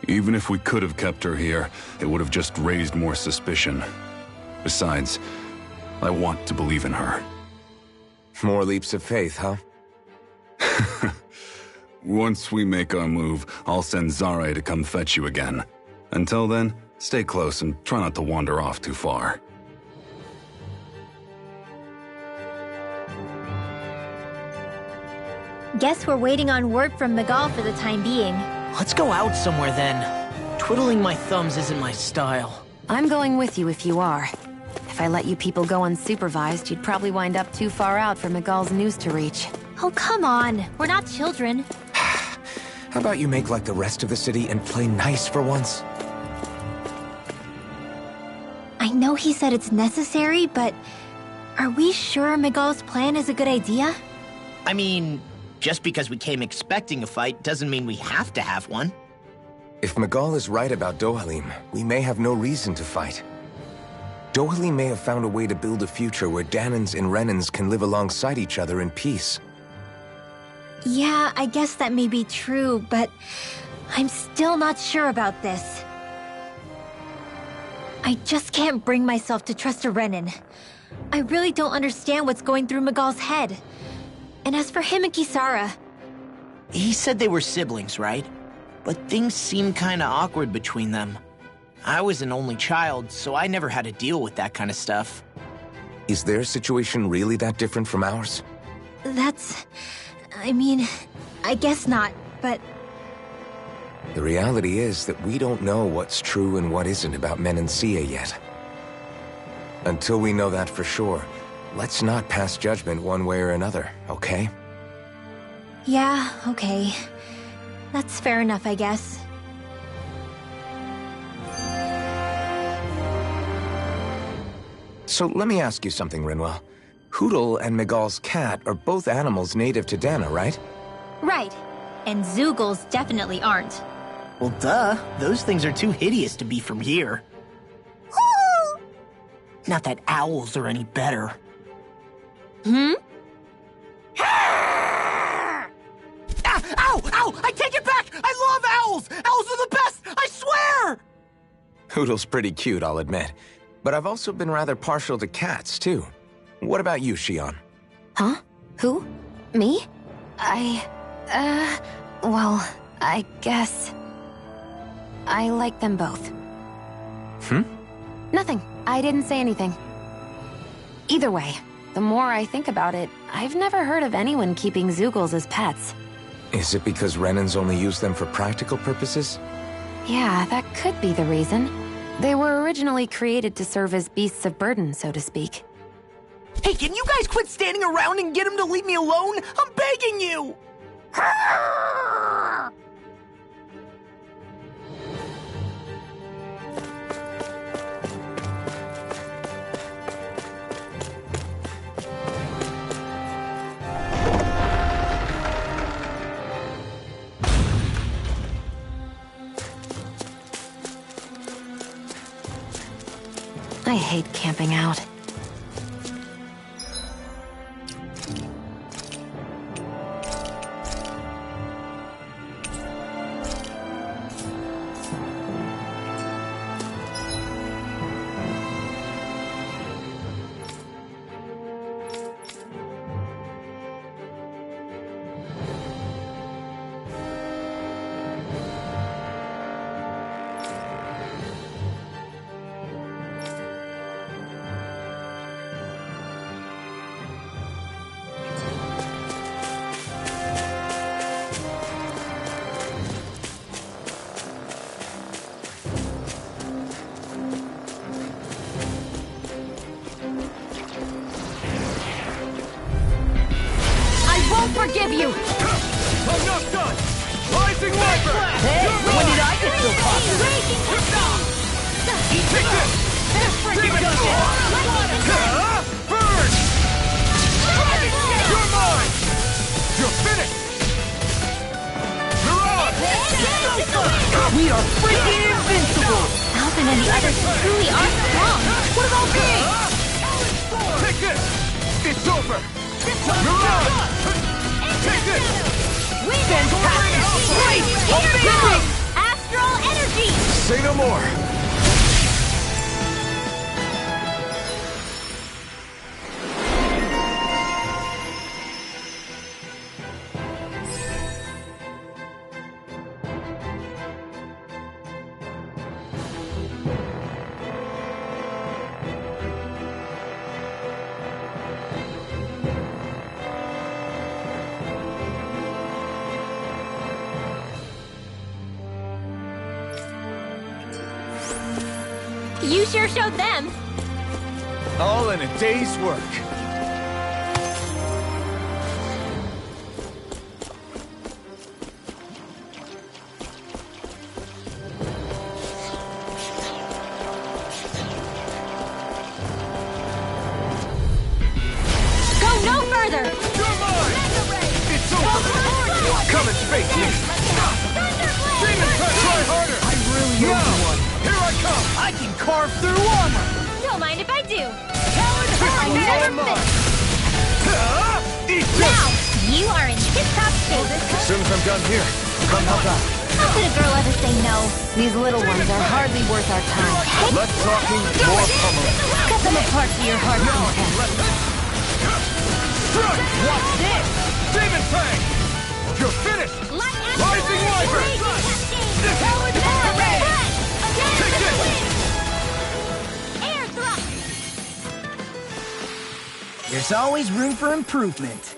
Speaker 13: Even if we could have kept her here, it would have just raised more suspicion. Besides, I want to believe in her.
Speaker 3: More leaps of faith, huh?
Speaker 13: Once we make our move, I'll send Zare to come fetch you again. Until then, stay close and try not to wander off too far.
Speaker 1: Guess we're waiting on word from Miguel for the time being.
Speaker 4: Let's go out somewhere then. Twiddling my thumbs isn't my style.
Speaker 5: I'm going with you if you are. If I let you people go unsupervised, you'd probably wind up too far out for Miguel's news to reach.
Speaker 1: Oh, come on. We're not children.
Speaker 3: How about you make like the rest of the city and play nice for once?
Speaker 1: I know he said it's necessary, but are we sure Miguel's plan is a good idea?
Speaker 4: I mean, just because we came expecting a fight doesn't mean we have to have one.
Speaker 3: If Miguel is right about Dohalim, we may have no reason to fight. Dohalim may have found a way to build a future where Dahnans and Renans can live alongside each other in peace.
Speaker 1: Yeah, I guess that may be true, but I'm still not sure about this. I just can't bring myself to trust a Renan. I really don't understand what's going through Miguel's head. And as for him and Kisara...
Speaker 4: He said they were siblings, right? But things seemed kinda awkward between them. I was an only child, so I never had to deal with that kind of stuff.
Speaker 3: Is their situation really that different from ours?
Speaker 1: That's... I mean, I guess not, but...
Speaker 3: The reality is that we don't know what's true and what isn't about Menancia yet. Until we know that for sure, let's not pass judgment one way or another, okay?
Speaker 1: Yeah, okay. That's fair enough, I guess.
Speaker 3: So let me ask you something, Rinwell. Hootle and Miguel's cat are both animals native to Dahna, right?
Speaker 1: Right. And Zoogles definitely aren't.
Speaker 4: Well, duh. Those things are too hideous to be from here. Not that owls are any better.
Speaker 1: Hmm?
Speaker 4: Ah! Ow! Ow! I take it back! I love owls! Owls are the best! I swear!
Speaker 3: Hootle's pretty cute, I'll admit. But I've also been rather partial to cats, too. What about you, Shion?
Speaker 5: Huh? Who? Me? Well, I guess... I like them both. Nothing. I didn't say anything. Either way, the more I think about it, I've never heard of anyone keeping Zoogles as pets.
Speaker 3: Is it because Renans only use them for practical purposes?
Speaker 5: Yeah, that could be the reason. They were originally created to serve as beasts of burden, so to speak.
Speaker 4: Hey, can you guys quit standing around and get him to leave me alone? I'm begging you!
Speaker 5: I hate camping out.
Speaker 2: Forgive you!
Speaker 7: I'm not done! Rising Viper!
Speaker 2: Hey, when did I get so popular?
Speaker 7: Take this!
Speaker 2: Freaking
Speaker 7: Burn! You're mine! You're finished! Mirage!
Speaker 2: We are freaking invincible!
Speaker 1: Alvin and the others truly are strong.
Speaker 2: What about me?
Speaker 7: Take this! It's over! Mirage! Take this!
Speaker 2: Fantastic! Great!
Speaker 1: Here Astral energy!
Speaker 3: Say no more!
Speaker 1: You sure showed them.
Speaker 12: All in a day's work.
Speaker 4: Here's one. Here I come! I can carve through armor!
Speaker 2: Don't mind if I do.
Speaker 4: I
Speaker 2: never Now, you are in tip-top shape.
Speaker 12: As soon as I'm done here, come help out.
Speaker 2: How could a girl ever say no?
Speaker 5: These little ones are hardly worth our time.
Speaker 12: Less talking, more pummeling.
Speaker 2: Cut them apart for your heart's content.
Speaker 4: Watch this! Demon Fang! You're finished! Rising Wyvern! Take this!
Speaker 2: Air thrust!
Speaker 4: There's always room for improvement.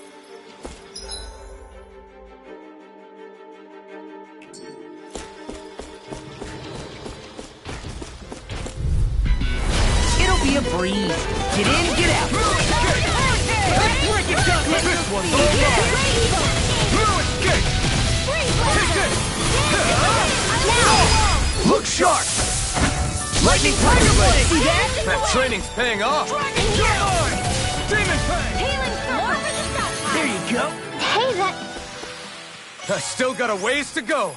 Speaker 4: It'll be a breeze. Get in, get out. This one's all mine. Blue escape! Take this! Look sharp! Lightning Tiger Blade! See that?
Speaker 12: That training's paying off.
Speaker 4: Demon Fang! There you go.
Speaker 2: Hey, that...
Speaker 12: I still got a ways to go.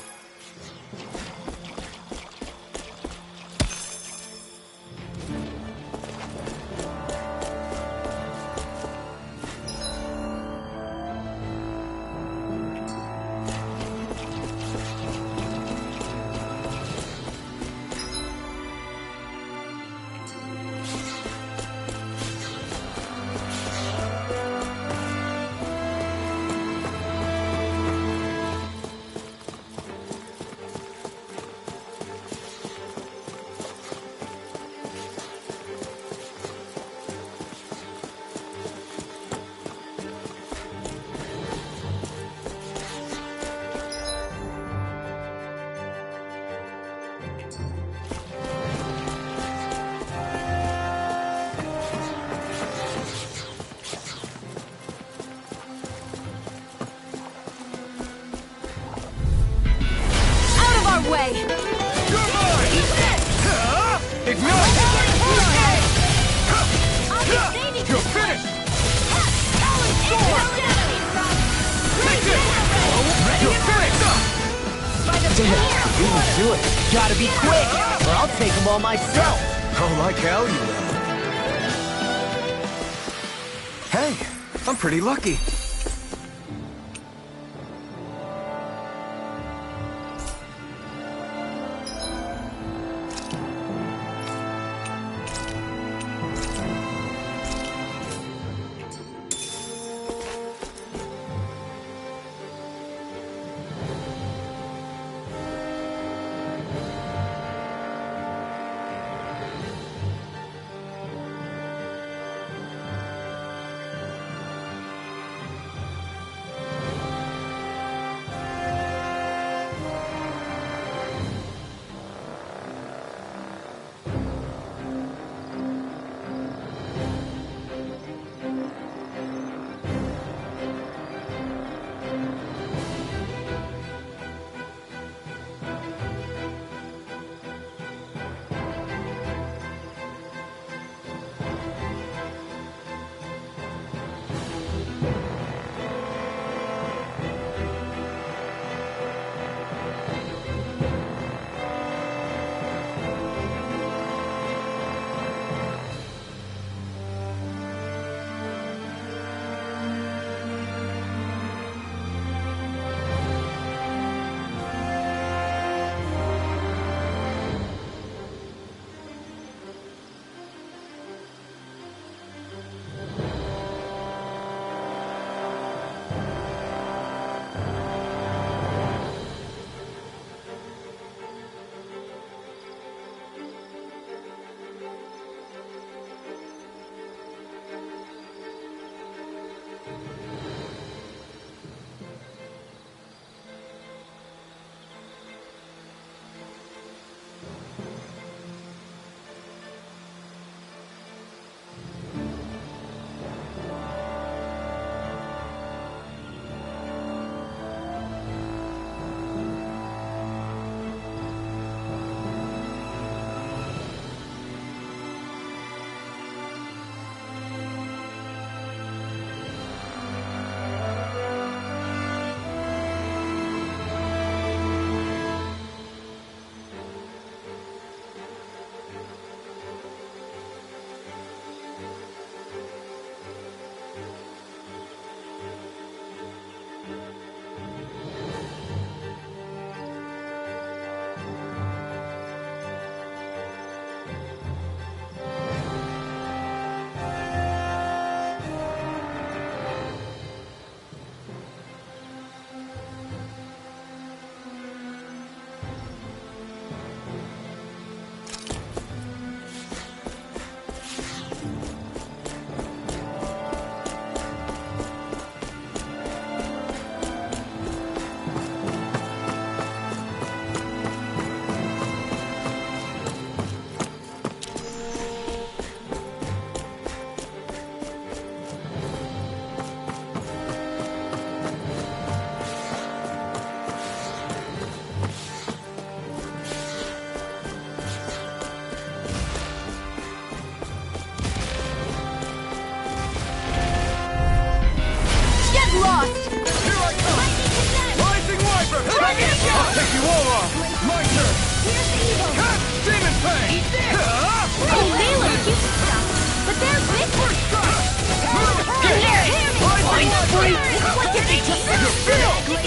Speaker 2: way!
Speaker 4: You're mine! Ignite! You're finished! Take this! You're finished! Damn, you can do it. Gotta be quick, or I'll take them all myself.
Speaker 12: Oh, like hell you will. Hey, I'm pretty lucky.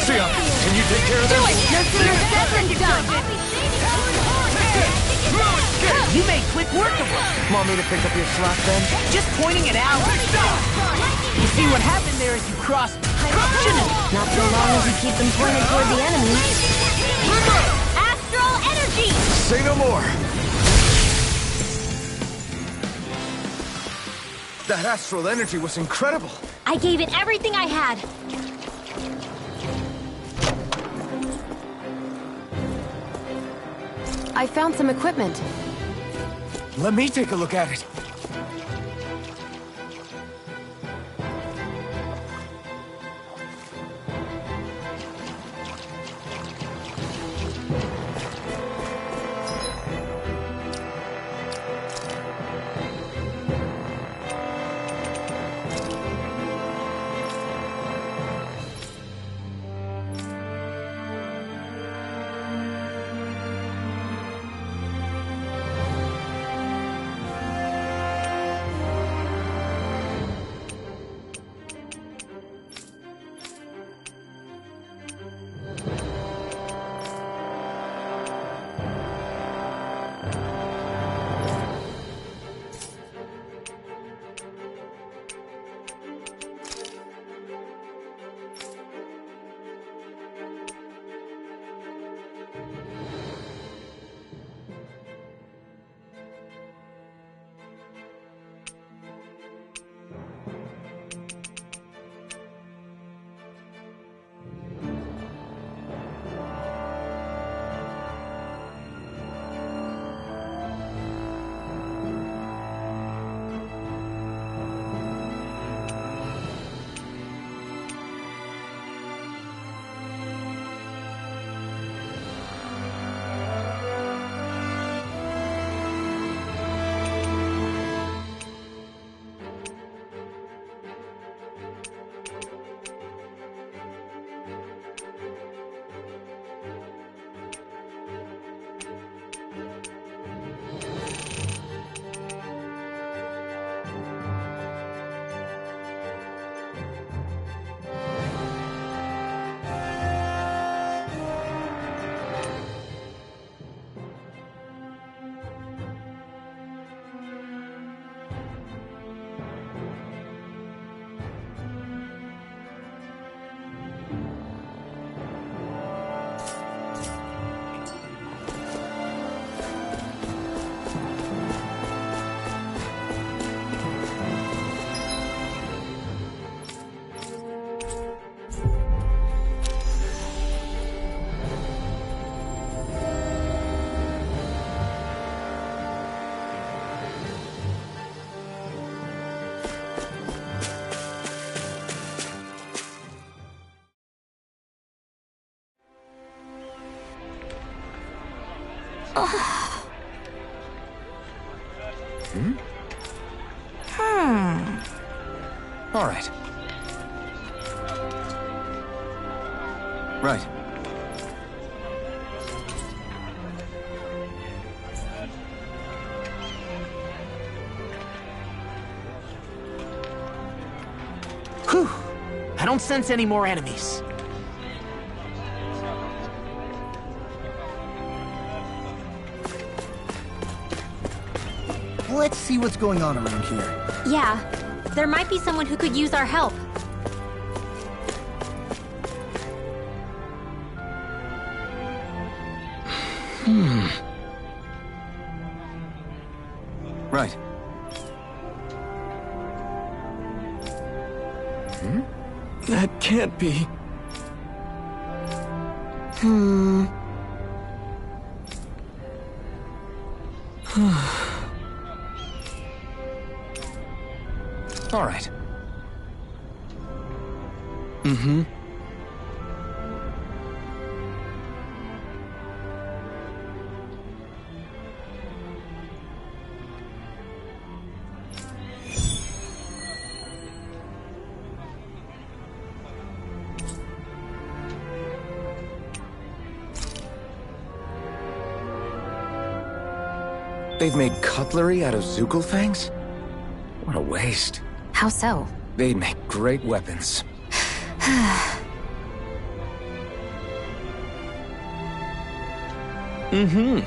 Speaker 12: Sion, can you take care of this?
Speaker 2: No sooner said than done.
Speaker 4: You made quick work of it.
Speaker 14: Want me to pick up your slack then?
Speaker 4: Just pointing it out. You see what happened there is you crossed.
Speaker 5: Not so long as you keep them pointed toward the enemy.
Speaker 2: Astral energy!
Speaker 12: Say no more. That astral energy was incredible.
Speaker 1: I gave it everything I had.
Speaker 5: I found some equipment.
Speaker 12: Let me take a look at it. All right. Right.
Speaker 4: Whew. I don't sense any more enemies.
Speaker 14: Let's see what's going on around here.
Speaker 1: Yeah, there might be someone who could use our help.
Speaker 12: Right. That can't be. All right. They've made cutlery out of Zugelfangs? What a waste.
Speaker 5: How so?
Speaker 3: They'd make great weapons. Mm-hmm.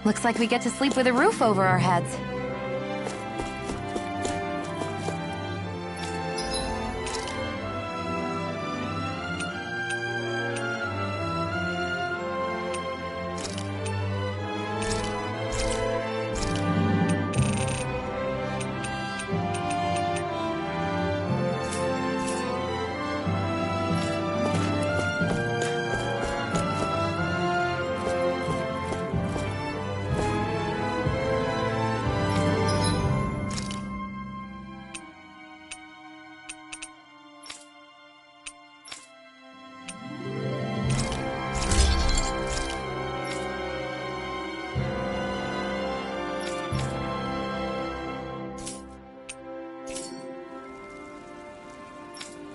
Speaker 5: Looks like we get to sleep with a roof over our heads.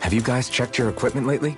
Speaker 3: Have you guys checked your equipment lately?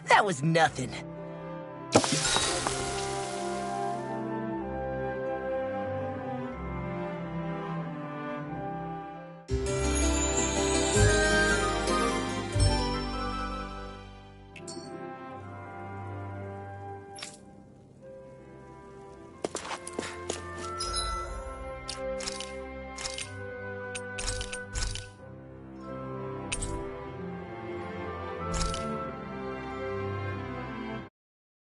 Speaker 4: That was nothing.